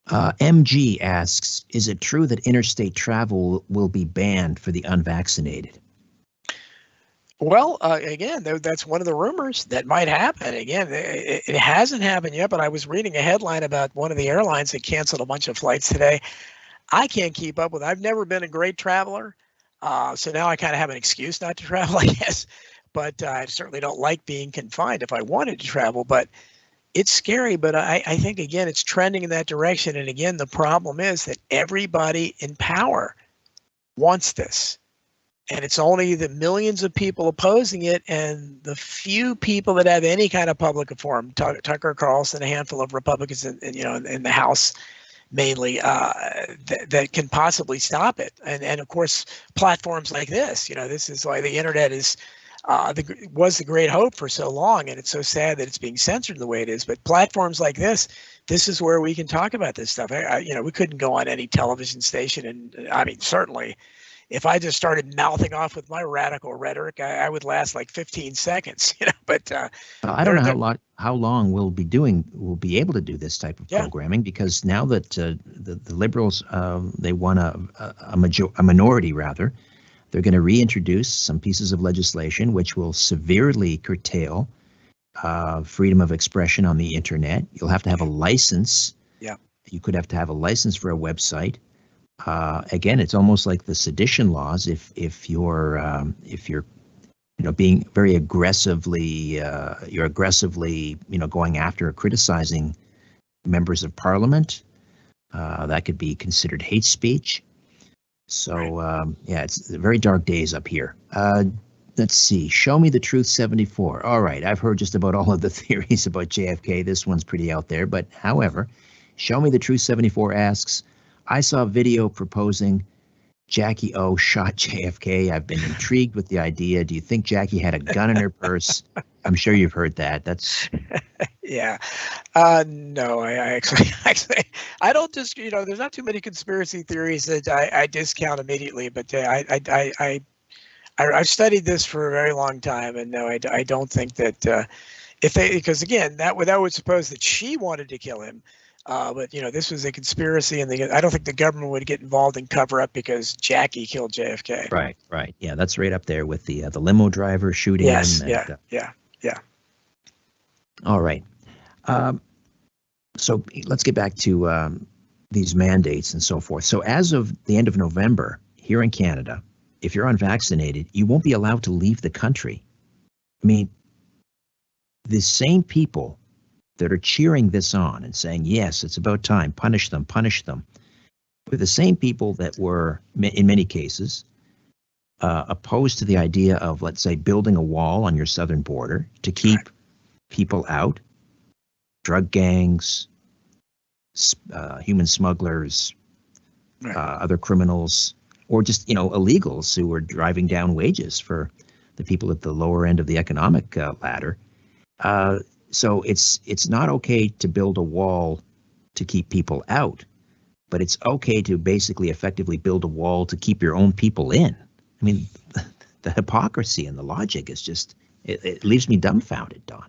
MG asks, is it true that interstate travel will be banned for the unvaccinated? Well, again, that's one of the rumors that might happen. Again, it hasn't happened yet, but I was reading a headline about one of the airlines that canceled a bunch of flights today. I can't keep up with it. I've never been a great traveler, so now I kind of have an excuse not to travel, I guess. But I certainly don't like being confined if I wanted to travel. But it's scary, but I think, again, it's trending in that direction. And again, the problem is that everybody in power wants this. And it's only the millions of people opposing it and the few people that have any kind of public forum, Tucker Carlson, a handful of Republicans in the House mainly, that can possibly stop it. And of course, platforms like this, this is why the internet is was the great hope for so long. And it's so sad that it's being censored the way it is. But platforms like this is where we can talk about this stuff. We couldn't go on any television station. And I mean, certainly, if I just started mouthing off with my radical rhetoric, I would last like 15 seconds, But I don't know how long we'll be able to do this type of programming, because now that the liberals they won a minority rather, they're going to reintroduce some pieces of legislation which will severely curtail freedom of expression on the internet. You'll have to have a license. Yeah, you could have to have a license for a website. Again, it's almost like the sedition laws. If you're being very aggressively going after or criticizing members of parliament, that could be considered hate speech. So it's very dark days up here. Let's see. Show me the truth 74. All right, I've heard just about all of the theories about JFK. This one's pretty out there, but however, Show me the truth 74 asks, I saw a video proposing Jackie O shot JFK. I've been intrigued with the idea. Do you think Jackie had a gun in her purse? I'm sure you've heard that. That's yeah. No, I actually I don't just, there's not too many conspiracy theories that I discount immediately, but I've studied this for a very long time, and no, I don't think that because again, that would suppose that she wanted to kill him. But this was a conspiracy, and I don't think the government would get involved in cover up because Jackie killed JFK. Right. Yeah, that's right up there with the limo driver shooting him. Yeah. All right. So let's get back to these mandates and so forth. So as of the end of November here in Canada, if you're unvaccinated, you won't be allowed to leave the country. I mean, the same people that are cheering this on and saying, yes, it's about time, punish them, were the same people that were, in many cases, opposed to the idea of, let's say, building a wall on your southern border to keep people out, drug gangs, human smugglers, other criminals, or just, illegals who were driving down wages for the people at the lower end of the economic ladder. So it's not okay to build a wall to keep people out, but it's okay to basically effectively build a wall to keep your own people in. I mean, the hypocrisy and the logic is just, it leaves me dumbfounded, Don.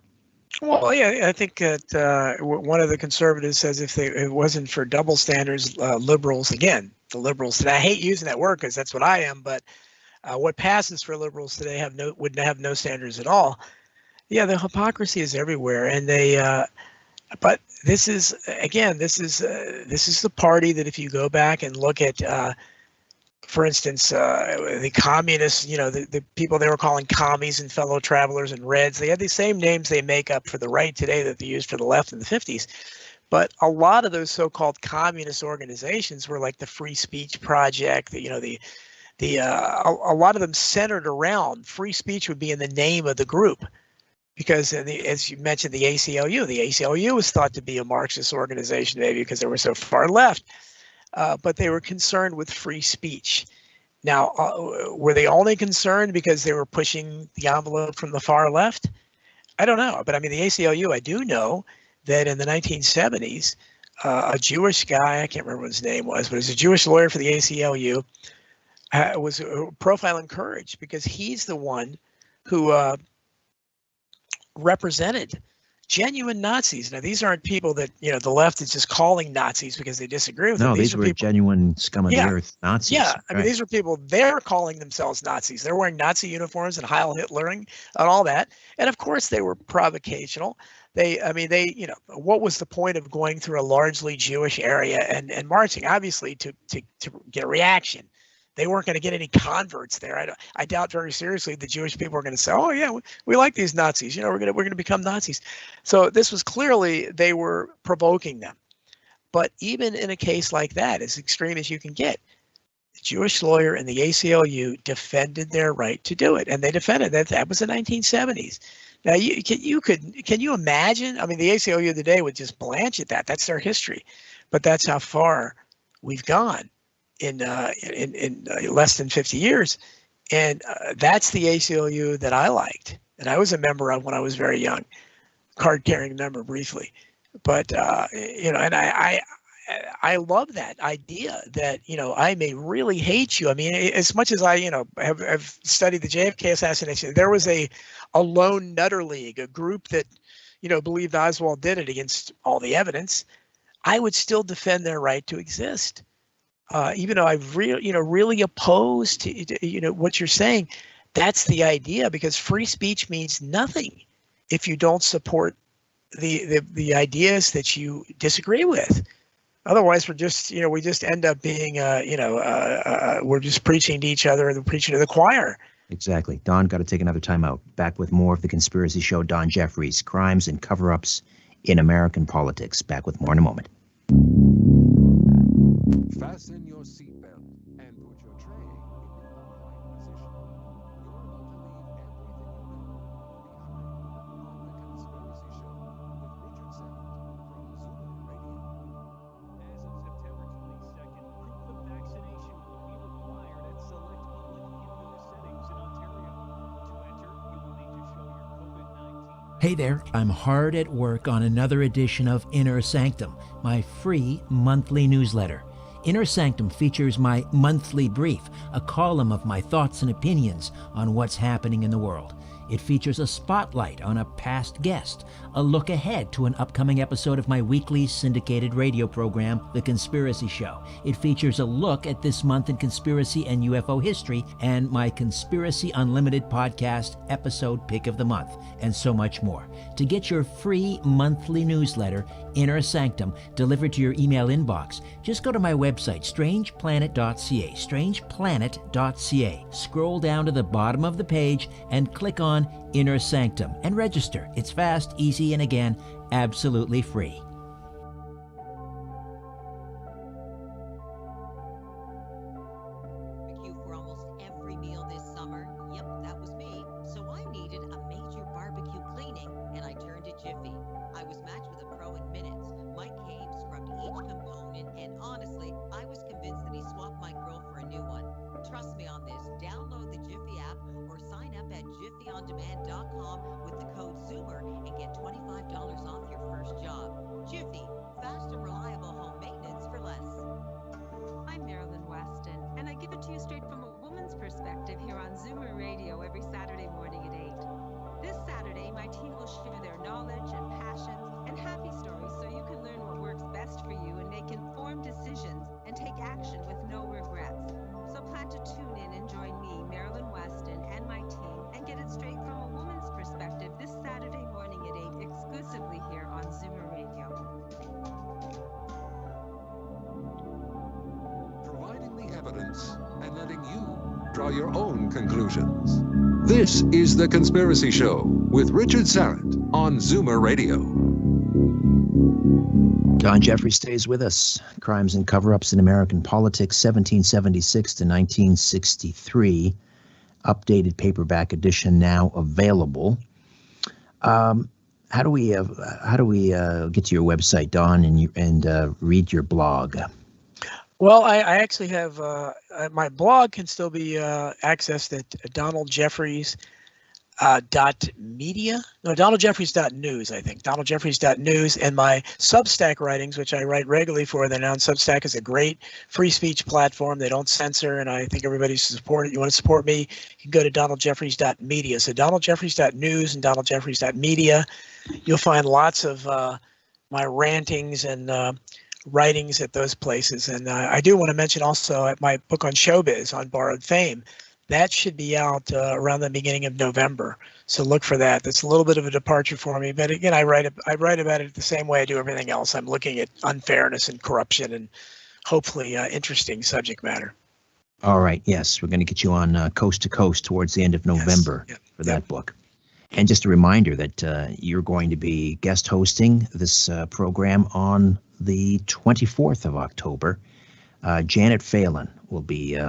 Well, yeah, I think that one of the conservatives says if it wasn't for double standards, liberals, again, the liberals today, I hate using that word because that's what I am, but what passes for liberals today would have no standards at all. Yeah, the hypocrisy is everywhere, and but this is the party that if you go back and look at, for instance, the communists, the people they were calling commies and fellow travelers and Reds, they had the same names they make up for the right today that they used for the left in the 50s. But a lot of those so-called communist organizations were like the Free Speech Project, a lot of them centered around free speech would be in the name of the group. Because as you mentioned, the ACLU was thought to be a Marxist organization, maybe because they were so far left, but they were concerned with free speech. Now, were they only concerned because they were pushing the envelope from the far left? I don't know, but I mean, the ACLU, I do know that in the 1970s, a Jewish guy, I can't remember what his name was, but he was a Jewish lawyer for the ACLU, was profiling courage because he's the one who represented genuine Nazis. Now, these aren't people that, the left is just calling Nazis because they disagree with them. No, these were people, genuine scum of the earth Nazis. Yeah, I mean, right. these are people, they're calling themselves Nazis. They're wearing Nazi uniforms and Heil Hitlering and all that. And of course, they were provocational. What was the point of going through a largely Jewish area and marching? Obviously, to get a reaction. They weren't going to get any converts there. I doubt very seriously the Jewish people were going to say, "Oh yeah, we like these Nazis. We're going to become Nazis." So this was clearly, they were provoking them. But even in a case like that, as extreme as you can get, the Jewish lawyer and the ACLU defended their right to do it, and they defended that. That was the 1970s. Now, can you imagine? I mean, the ACLU today would just blanch at that. That's their history, but that's how far we've gone in less than 50 years, and that's the ACLU that I liked, and I was a member of when I was very young, card-carrying member briefly. But and I love that idea that I may really hate you. I mean, as much as I have studied the JFK assassination, there was a lone nutter league, a group that believed Oswald did it against all the evidence. I would still defend their right to exist, even though I really opposed to what you're saying. That's the idea, because free speech means nothing if you don't support the ideas that you disagree with. Otherwise, we're just we just end up being we're just preaching to each other and preaching to the choir. Exactly. Don, got to take another time out. Back with more of The Conspiracy Show. Don Jeffries, Crimes and Cover-Ups in American Politics. Back with more in a moment. Fasten your seatbelt and put your tray in the upright position. You're about to leave Hey there, I'm hard at work on another edition of Inner Sanctum, my free monthly newsletter. Inner Sanctum features my monthly brief, a column of my thoughts and opinions on what's happening in the world. It features a spotlight on a past guest, a look ahead to an upcoming episode of my weekly syndicated radio program, The Conspiracy Show. It features a look at this month in conspiracy and UFO history, and my Conspiracy Unlimited podcast episode pick of the month, and so much more. To get your free monthly newsletter, Inner Sanctum, delivered to your email inbox, just go to my website, strangeplanet.ca, strangeplanet.ca. Scroll down to the bottom of the page and click on Inner Sanctum and register. It's fast, easy, and again, absolutely free. Barbecue for almost every meal this summer. Yep, that was me. So I needed a major barbecue cleaning, and I turned to Jiffy. I was matched with a pro in minutes. Mike came, scrubbed each component, and honestly, I was convinced that he swapped my grill for a new one. Trust me on this. Download the Jiffy app or sign up at jiffyondemand.com with the code Zoomer and get $25 off your first job. Jiffy, fast and reliable home maintenance for less. I'm Marilyn Weston, and I give it to you straight from a woman's perspective here on Zoomer Radio every Saturday morning at 8. This Saturday, my team will share their knowledge and passions and happy stories so you can learn what works best for you and make informed decisions and take action with no regrets. So plan to tune in and join me, Marilyn Weston, and my team, and get it straight from a woman's perspective this Saturday morning at 8, exclusively here on Zoomer Radio. providing the evidence and letting you draw your own conclusions. This is The Conspiracy Show with Richard Sarrett on Zoomer Radio. Don Jeffries stays with us. Crimes and Cover-Ups in American Politics, 1776 to 1963. Updated paperback edition now available. How do we get to your website, Don, and read your blog? Well, I actually have my blog can still be accessed at Donald Jeffries .media, no, DonaldJeffries.news, I think, DonaldJeffries.news, and my Substack writings, which I write regularly for. Then on Substack is a great free speech platform. They don't censor, and I think everybody should support it. You want to support me, you can go to DonaldJeffries.media. So DonaldJeffries.news and DonaldJeffries.media. You'll find lots of my rantings and writings at those places. And I do want to mention also at my book on showbiz, on borrowed fame. That should be out around the beginning of November. So look for that. That's a little bit of a departure for me. But again, I write about it the same way I do everything else. I'm looking at unfairness and corruption and hopefully interesting subject matter. All right. Yes, we're going to get you on Coast to Coast towards the end of November for that book. And just a reminder that you're going to be guest hosting this program on the 24th of October. Janet Phelan will be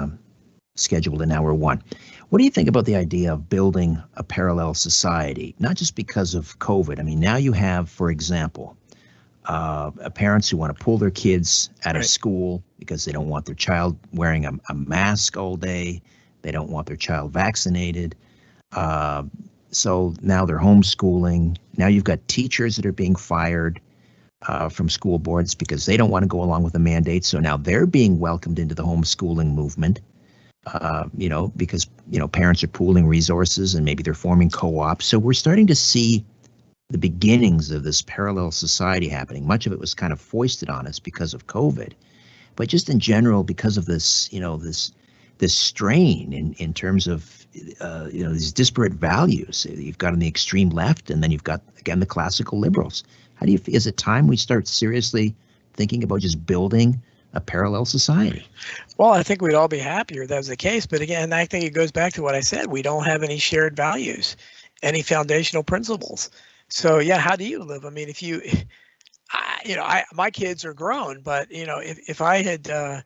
scheduled in hour 1. What do you think about the idea of building a parallel society? Not just because of COVID. I mean, now you have, for example, parents who want to pull their kids out of school because they don't want their child wearing a mask all day. They don't want their child vaccinated. So now they're homeschooling. Now you've got teachers that are being fired from school boards because they don't want to go along with the mandate. So now they're being welcomed into the homeschooling movement. Because, parents are pooling resources and maybe they're forming co-ops. So we're starting to see the beginnings of this parallel society happening. Much of it was kind of foisted on us because of COVID, but just in general, because of this, this strain in terms of, these disparate values. You've got on the extreme left, and then you've got, again, the classical liberals. How do you feel? Is it time we start seriously thinking about just building a parallel society? Well, I think we'd all be happier if that was the case. But again, I think it goes back to what I said. We don't have any shared values, any foundational principles. So yeah, how do you live? I mean, my kids are grown, but if I had,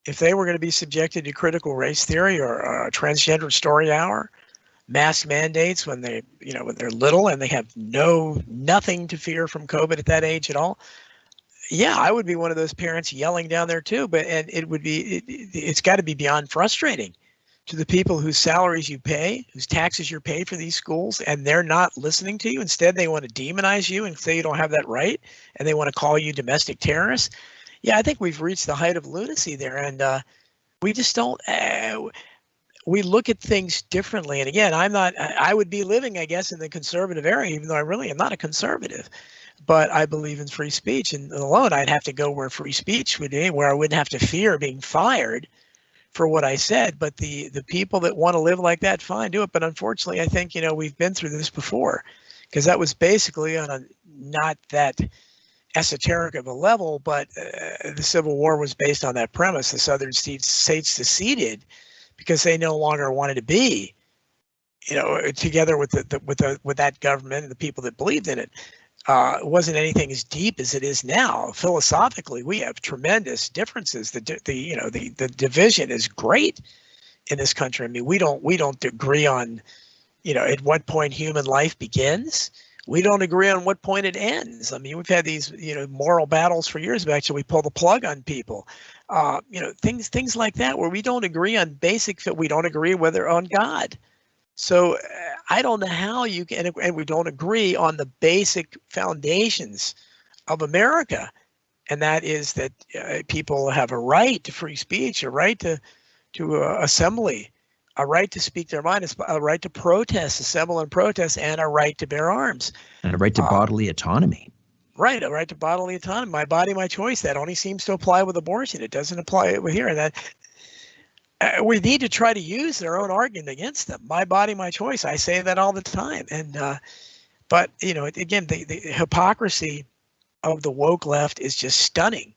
if they were going to be subjected to critical race theory or a transgender story hour, mask mandates when they, when they're little and they have nothing to fear from COVID at that age at all. Yeah, I would be one of those parents yelling down there too, and it's got to be beyond frustrating to the people whose salaries you pay, whose taxes you pay for these schools, and they're not listening to you. Instead, they want to demonize you and say you don't have that right, and they want to call you domestic terrorists. Yeah, I think we've reached the height of lunacy there, and we just don't. We look at things differently. And again, I would be living, I guess, in the conservative area, even though I really am not a conservative. But I believe in free speech, and alone I'd have to go where free speech would be, where I wouldn't have to fear being fired for what I said. But the people that want to live like that, fine, do it. But unfortunately, I think, we've been through this before, because that was basically on a not that esoteric of a level, but the Civil War was based on that premise. The Southern states seceded because they no longer wanted to be, together with with that government and the people that believed in it. It wasn't anything as deep as it is now. Philosophically, we have tremendous differences. The division is great in this country. I mean, we don't agree on, at what point human life begins. We don't agree on what point it ends. I mean, we've had these, moral battles for years back, so we pull the plug on people. Things like that, where we don't agree on basic. We don't agree whether on God. So I don't know how you can, and we don't agree on the basic foundations of America, and that is that people have a right to free speech, a right to assembly, a right to speak their mind, a right to protest, assemble and protest, and a right to bear arms. And a right to bodily autonomy. Right, a right to bodily autonomy. My body, my choice. That only seems to apply with abortion. It doesn't apply with here. And that we need to try to use their own argument against them. My body, my choice. I say that all the time. And but again, the hypocrisy of the woke left is just stunning.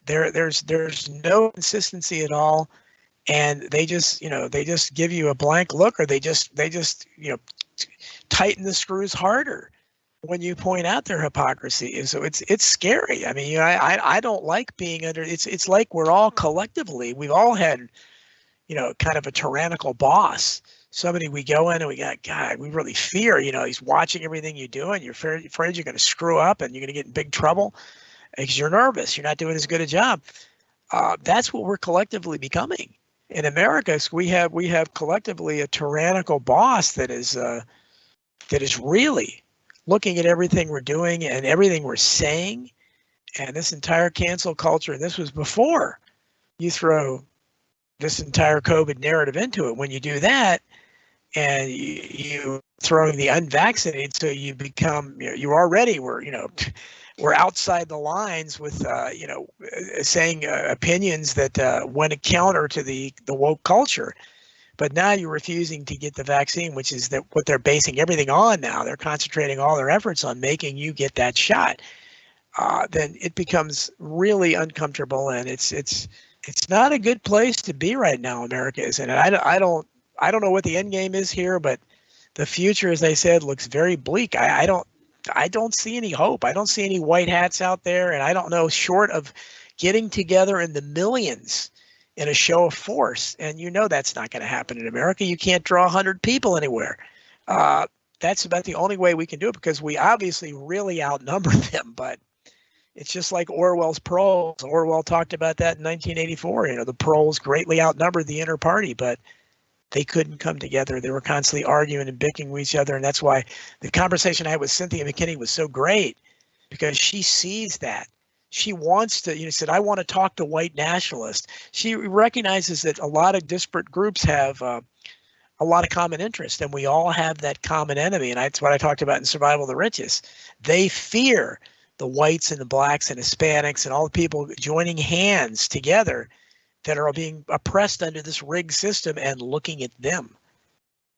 There's no consistency at all, and they just give you a blank look, or they just tighten the screws harder when you point out their hypocrisy. So it's scary. I mean, I don't like being under. It's like we're all collectively, we've all had, kind of a tyrannical boss. Somebody we go in and we got, God, we really fear, he's watching everything you do, and you're afraid you're going to screw up and you're going to get in big trouble because you're nervous. You're not doing as good a job. That's what we're collectively becoming. In America, we have collectively a tyrannical boss that is really looking at everything we're doing and everything we're saying, and this entire cancel culture. And this was before you throw this entire COVID narrative into it. When you do that, and you throwing the unvaccinated, so you become, you already were, we're outside the lines with, saying opinions that went counter to the woke culture. But now you're refusing to get the vaccine, which is what they're basing everything on now. They're concentrating all their efforts on making you get that shot. Then it becomes really uncomfortable, and it's not a good place to be right now. America is, and I don't know what the end game is here, but the future, as I said, looks very bleak. I don't see any hope. I don't see any white hats out there, and I don't know, short of getting together in the millions in a show of force. And that's not going to happen in America. You can't draw 100 people anywhere. That's about the only way we can do it, because we obviously really outnumber them. But it's just like Orwell's proles. Orwell talked about that in 1984. The proles greatly outnumbered the inner party, but they couldn't come together. They were constantly arguing and bickering with each other. And that's why the conversation I had with Cynthia McKinney was so great, because she sees that. She wants to, said, I want to talk to white nationalists. She recognizes that a lot of disparate groups have a lot of common interest, and we all have that common enemy. And that's what I talked about in Survival of the Richest. They fear the whites and the blacks and Hispanics and all the people joining hands together that are being oppressed under this rigged system and looking at them.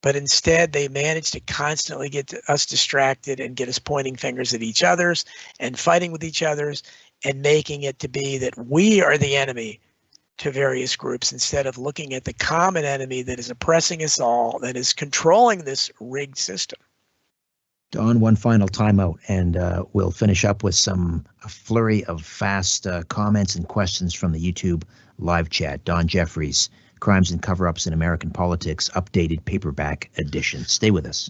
But instead, they manage to constantly get us distracted and get us pointing fingers at each other's and fighting with each other's, and making it to be that we are the enemy to various groups, instead of looking at the common enemy that is oppressing us all, that is controlling this rigged system. Don, one final timeout, and we'll finish up with a flurry of fast comments and questions from the YouTube live chat. Don Jeffries, Crimes and Cover-Ups in American Politics, updated paperback edition. Stay with us.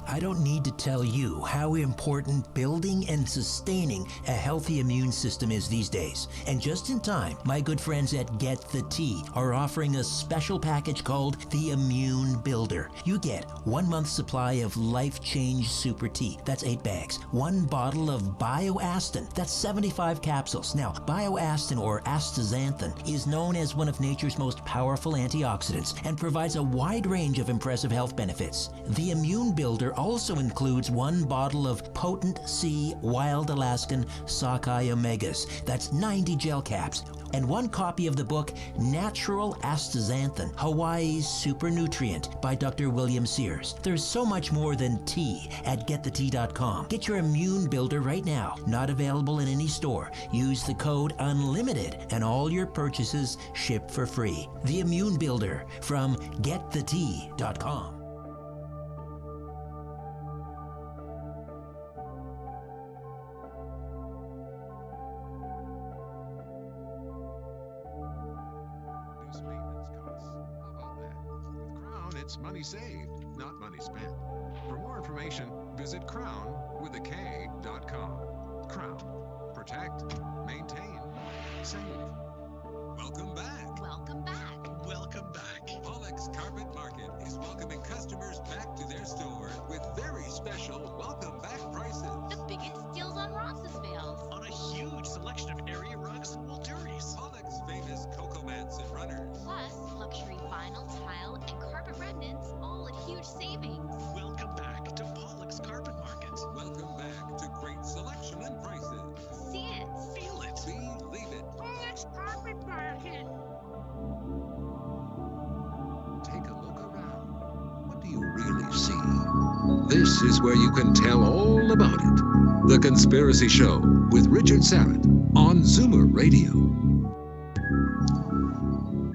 I don't need to tell you how important building and sustaining a healthy immune system is these days. And just in time, my good friends at Get the Tea are offering a special package called the Immune Builder. You get 1 month's supply of Life Change Super Tea. That's 8 bags. 1 bottle of Bioastin. That's 75 capsules. Now, Bioastin, or astaxanthin, is known as one of nature's most powerful antioxidants and provides a wide range of impressive health benefits. The Immune Builder also includes 1 bottle of Potent C Wild Alaskan Sockeye Omegas. That's 90 gel caps. And 1 copy of the book Natural Astaxanthin, Hawaii's Super Nutrient by Dr. William Sears. There's so much more than tea at getthetea.com. Get your Immune Builder right now. Not available in any store. Use the code UNLIMITED and all your purchases ship for free. The Immune Builder from getthetea.com. It's money saved, not money spent. For more information, visit crownwithak.com. Crown. Protect. Maintain. Save. Welcome back. Welcome back. Welcome back. Pollock's Carpet Market is welcoming customers back to their store with very special welcome back prices. The biggest deals on Roncesvalles. On a huge selection of area rugs and wool duties. Pollock's famous cocoa mats and runners. Plus, luxury vinyl, tile, and carpet remnants, all at huge savings. Welcome back to Pollock's Carpet Market. Welcome back to great selection and prices. See it. Feel it. Believe it. Pollock's Carpet Market. Take a look around. What do you really see? This is where you can tell all about it. The Conspiracy Show with Richard Serrett on Zoomer Radio.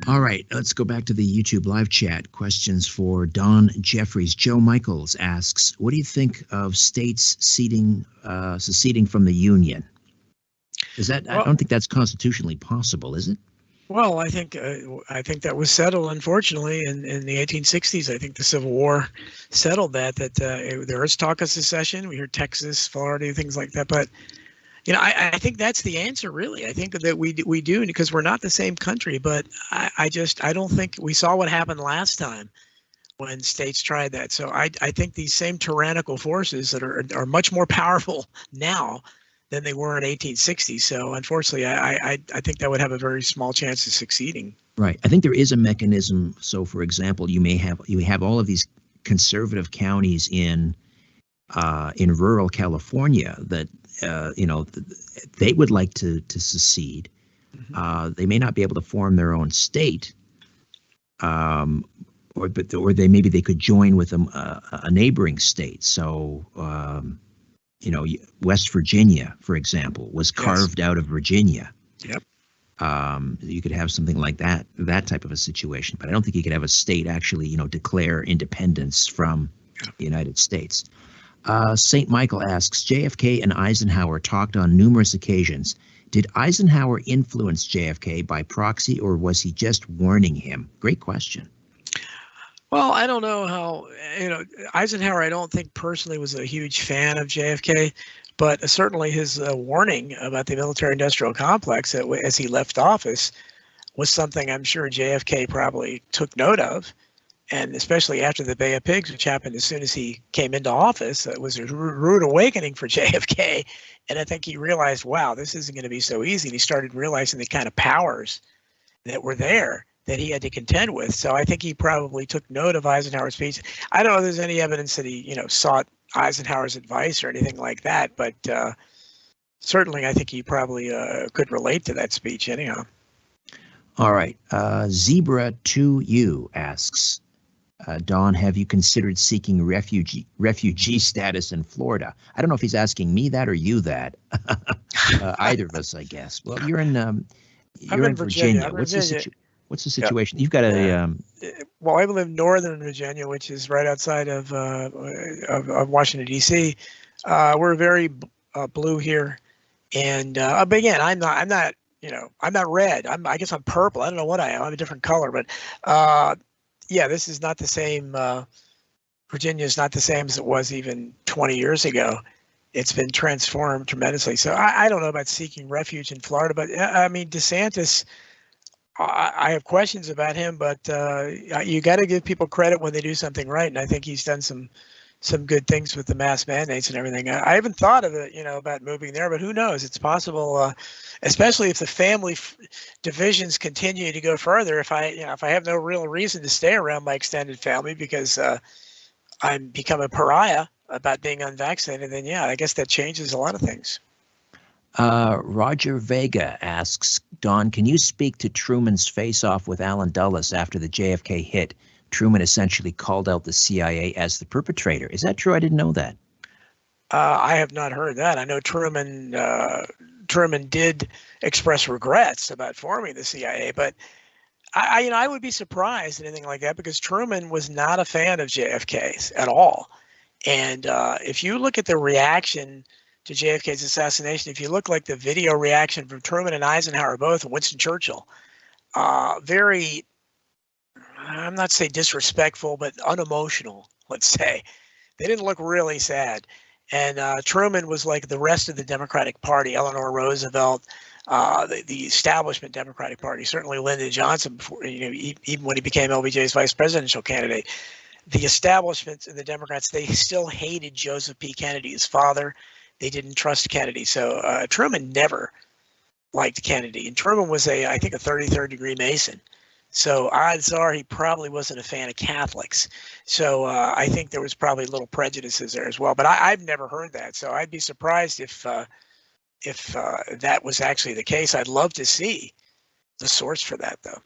All right, let's go back to the YouTube live chat. Questions for Don Jeffries. Joe Michaels asks, what do you think of states seceding from the Union? Is that, I don't think that's constitutionally possible, is it? Well, I think that was settled, unfortunately, in the 1860s. I think the Civil War settled that there is talk of secession. We hear Texas, Florida, things like that. But I think that's the answer, really. I think that we do, because we're not the same country. But I don't think we saw what happened last time when states tried that. So I think these same tyrannical forces that are much more powerful now than they were in 1860. So unfortunately, I think that would have a very small chance of succeeding. Right. I think there is a mechanism. So, for example, you have all of these conservative counties in rural California that they would like to secede. Mm-hmm. They may not be able to form their own state, or maybe they could join with a neighboring state. So. West Virginia, for example, was carved out of Virginia. Yep. You could have something like that type of a situation, but I don't think you could have a state actually, declare independence from the United States. St. Michael asks, JFK and Eisenhower talked on numerous occasions. Did Eisenhower influence JFK by proxy, or was he just warning him? Great question. Well, I don't know how, Eisenhower, I don't think personally was a huge fan of JFK, but certainly his warning about the military-industrial complex as he left office was something I'm sure JFK probably took note of. And especially after the Bay of Pigs, which happened as soon as he came into office, it was a rude awakening for JFK. And I think he realized, wow, this isn't going to be so easy. And he started realizing the kind of powers that were there that he had to contend with. So I think he probably took note of Eisenhower's speech. I don't know if there's any evidence that he, sought Eisenhower's advice or anything like that, but certainly I think he probably could relate to that speech anyhow. All right. Zebra2U asks, Don, have you considered seeking refugee status in Florida? I don't know if he's asking me that or you that. Either of us, I guess. Well, you're in Virginia. What's the situation? You've got well, I live in northern Virginia, which is right outside of Washington, D.C. We're very blue here, and but again, I'm not red. I guess I'm purple. I don't know what I am. I'm a different color, but this is not the same. Virginia is not the same as it was even 20 years ago. It's been transformed tremendously. So I don't know about seeking refuge in Florida, but I mean, DeSantis, I have questions about him, but you got to give people credit when they do something right. And I think he's done some good things with the mass mandates and everything. I haven't thought of it, about moving there, but who knows? It's possible, especially if the family divisions continue to go further. If I have no real reason to stay around my extended family because I'm become a pariah about being unvaccinated, then I guess that changes a lot of things. Roger Vega asks, Don, can you speak to Truman's face-off with Allen Dulles after the JFK hit? Truman essentially called out the CIA as the perpetrator. Is that true? I didn't know that. I have not heard that. I know Truman did express regrets about forming the CIA, but I would be surprised at anything like that because Truman was not a fan of JFK's at all. And if you look at the reaction to JFK's assassination, if you look like the video reaction from Truman and Eisenhower both, and Winston Churchill, very, I'm not saying disrespectful, but unemotional, let's say. They didn't look really sad. And Truman was like the rest of the Democratic Party, Eleanor Roosevelt, the establishment Democratic Party, certainly Lyndon Johnson, before, even when he became LBJ's vice presidential candidate. The establishment and the Democrats, they still hated Joseph P. Kennedy, his father. They didn't trust Kennedy. So Truman never liked Kennedy. And Truman was I think a 33rd degree Mason. So odds are he probably wasn't a fan of Catholics. So I think there was probably little prejudices there as well. But I've never heard that. So I'd be surprised if that was actually the case. I'd love to see the source for that, though.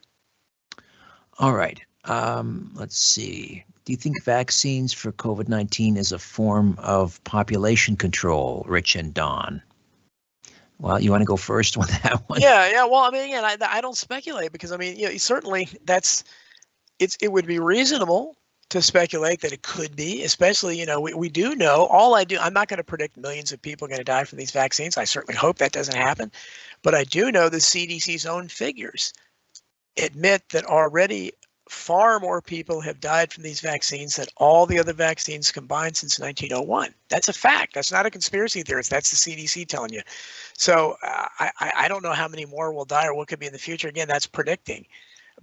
All right. Let's see. Do you think vaccines for COVID-19 is a form of population control, Rich and Don? Well, you want to go first on that one? Yeah. Well, I mean, again, I don't speculate because I mean, certainly it would be reasonable to speculate that it could be, especially, we do know I'm not going to predict millions of people are going to die from these vaccines. I certainly hope that doesn't happen. But I do know the CDC's own figures admit that already far more people have died from these vaccines than all the other vaccines combined since 1901. That's a fact. That's not a conspiracy theorist. That's the CDC telling you. So I don't know how many more will die or what could be in the future. Again, that's predicting.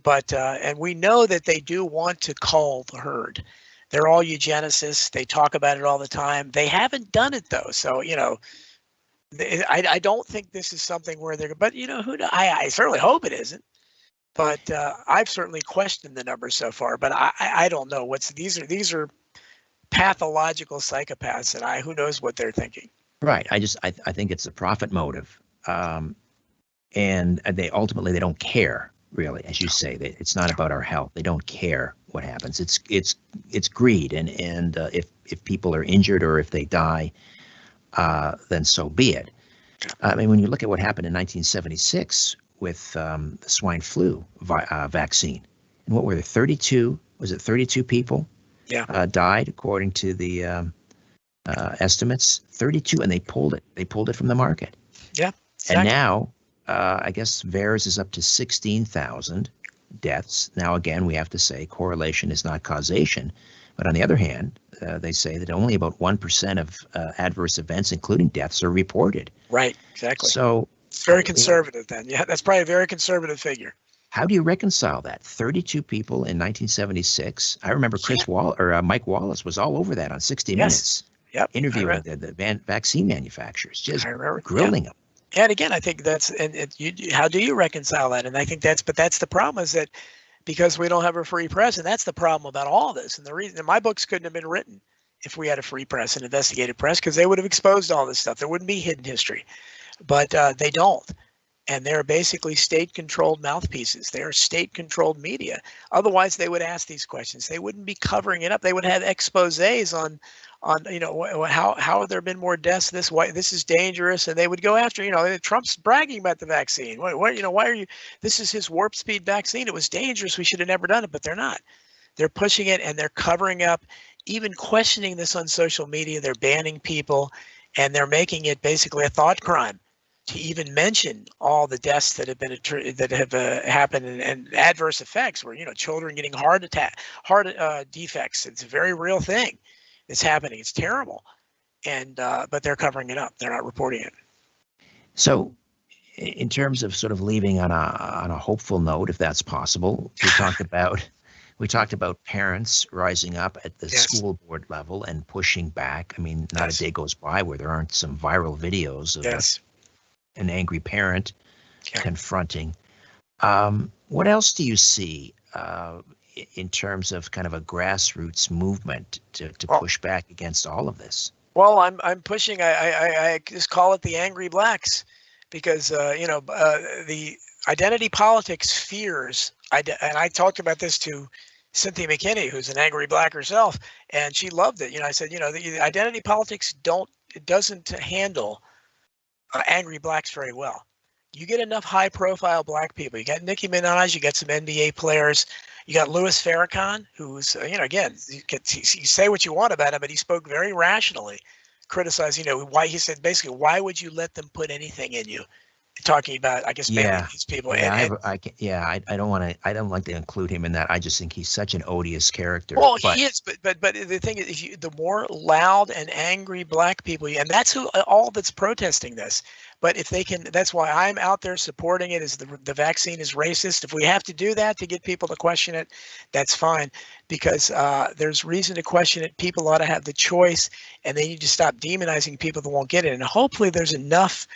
But and we know that they do want to cull the herd. They're all eugenicists. They talk about it all the time. They haven't done it though. So I don't think this is something where they're. But I certainly hope it isn't. But I've certainly questioned the numbers so far. But I don't know these are pathological psychopaths, and who knows what they're thinking. Right. I think it's a profit motive, and they ultimately don't care. Really, as you say, it's not about our health. They don't care what happens. It's greed, and if people are injured or if they die, then so be it. I mean, when you look at what happened in 1976 with the swine flu vaccine, and what were there? 32? Was it 32 people? Yeah. Died according to the estimates. 32, and they pulled it. They pulled it from the market. Yeah. Exactly. And now. I guess VAERS is up to 16,000 deaths. Now, again, we have to say correlation is not causation. But on the other hand, they say that only about 1% of adverse events, including deaths, are reported. Right, exactly. So it's very conservative then. Yeah, that's probably a very conservative figure. How do you reconcile that? 32 people in 1976. I remember Mike Wallace was all over that on 60 Minutes. Yep. Interviewing the vaccine manufacturers, just Yeah. grilling them. And again, I think how do you reconcile that? And I think that's the problem is that because we don't have a free press, and that's the problem about all this. And the reason my books couldn't have been written if we had a free press and investigative press, because they would have exposed all this stuff. There wouldn't be hidden history, but they don't. And they're basically state-controlled mouthpieces. They're state-controlled media. Otherwise, they would ask these questions. They wouldn't be covering it up. They would have exposés on how have there been more deaths? This is dangerous, and they would go after. Trump's bragging about the vaccine. Why are you? This is his warp speed vaccine. It was dangerous. We should have never done it, but they're not. They're pushing it, and they're covering up, even questioning this on social media. They're banning people, and they're making it basically a thought crime to even mention all the deaths that have happened and adverse effects where children getting heart defects. It's a very real thing. It's happening. It's terrible, and but they're covering it up. They're not reporting it. So, in terms of sort of leaving on a hopeful note, if that's possible, we talked about parents rising up at the school board level and pushing back. I mean, not a day goes by where there aren't some viral videos of an angry parent confronting. What else do you see in terms of kind of a grassroots movement to push back against all of this? Well, I'm pushing. I just call it the angry blacks, because the identity politics fears. And I talked about this to Cynthia McKinney, who's an angry black herself, and she loved it. I said, the identity politics doesn't handle angry blacks very well. You get enough high-profile black people. You got Nicki Minaj. You got some NBA players. You got Louis Farrakhan, who's again, you say what you want about him, but he spoke very rationally, criticizing why he said basically, why would you let them put anything in you? Talking about, I guess, maybe these people. I don't like to include him in that. I just think he's such an odious character. Well, he is, but the thing is, the more loud and angry black people, and that's all that's protesting this. But if they can, that's why I'm out there supporting it. Is the vaccine is racist? If we have to do that to get people to question it, that's fine, because there's reason to question it. People ought to have the choice, and they need to stop demonizing people that won't get it. And hopefully, there's enough.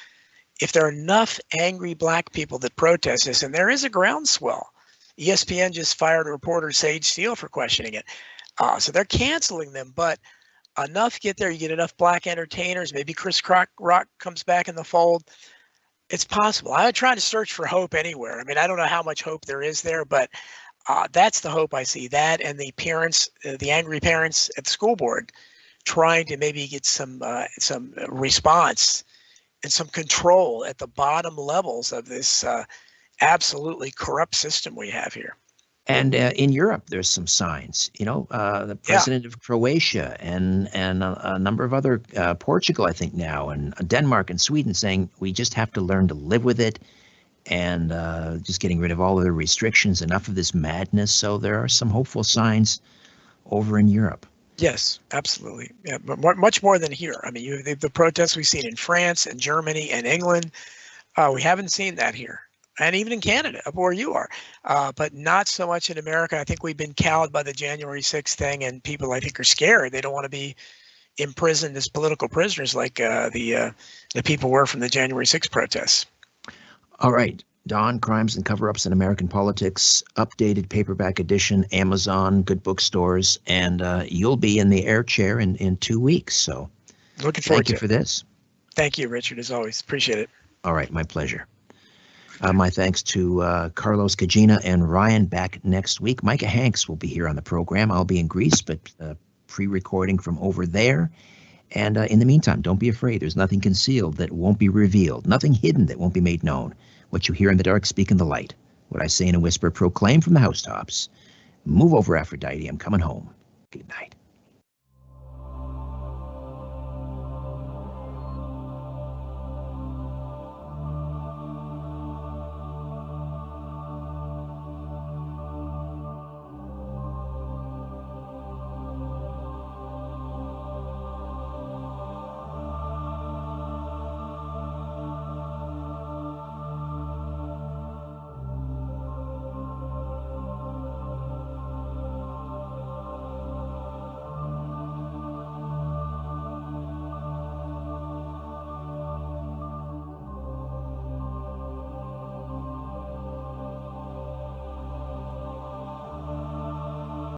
If there are enough angry black people that protest this, and there is a groundswell, ESPN just fired reporter Sage Steele for questioning it. So they're canceling them, but enough get there. You get enough black entertainers. Maybe Chris Rock comes back in the fold. It's possible. I would try to search for hope anywhere. I mean, I don't know how much hope there is there, but that's the hope I see. That and the parents, the angry parents at the school board, trying to maybe get some response. and some control at the bottom levels of this absolutely corrupt system we have here. And in Europe, there's some signs. The president of Croatia and a number of other, Portugal, I think now, and Denmark and Sweden, saying we just have to learn to live with it, and just getting rid of all of the restrictions, enough of this madness. So there are some hopeful signs over in Europe. Yes, absolutely. Yeah, but much more than here. I mean, the protests we've seen in France and Germany and England, we haven't seen that here. And even in Canada, up where you are, but not so much in America. I think we've been cowed by the January 6th thing, and people, I think, are scared. They don't want to be imprisoned as political prisoners like the people were from the January 6th protests. All right. Don, Crimes and Cover-Ups in American Politics, updated paperback edition, Amazon, good bookstores, and you'll be in the air chair in 2 weeks. So looking forward thank you for this. Thank you, Richard, as always. Appreciate it. All right. My pleasure. My thanks to Carlos Cagina and Ryan back next week. Micah Hanks will be here on the program. I'll be in Greece, but pre-recording from over there. And in the meantime, don't be afraid. There's nothing concealed that won't be revealed, nothing hidden that won't be made known. What you hear in the dark, speak in the light. What I say in a whisper, proclaim from the housetops. Move over, Aphrodite. I'm coming home. Good night.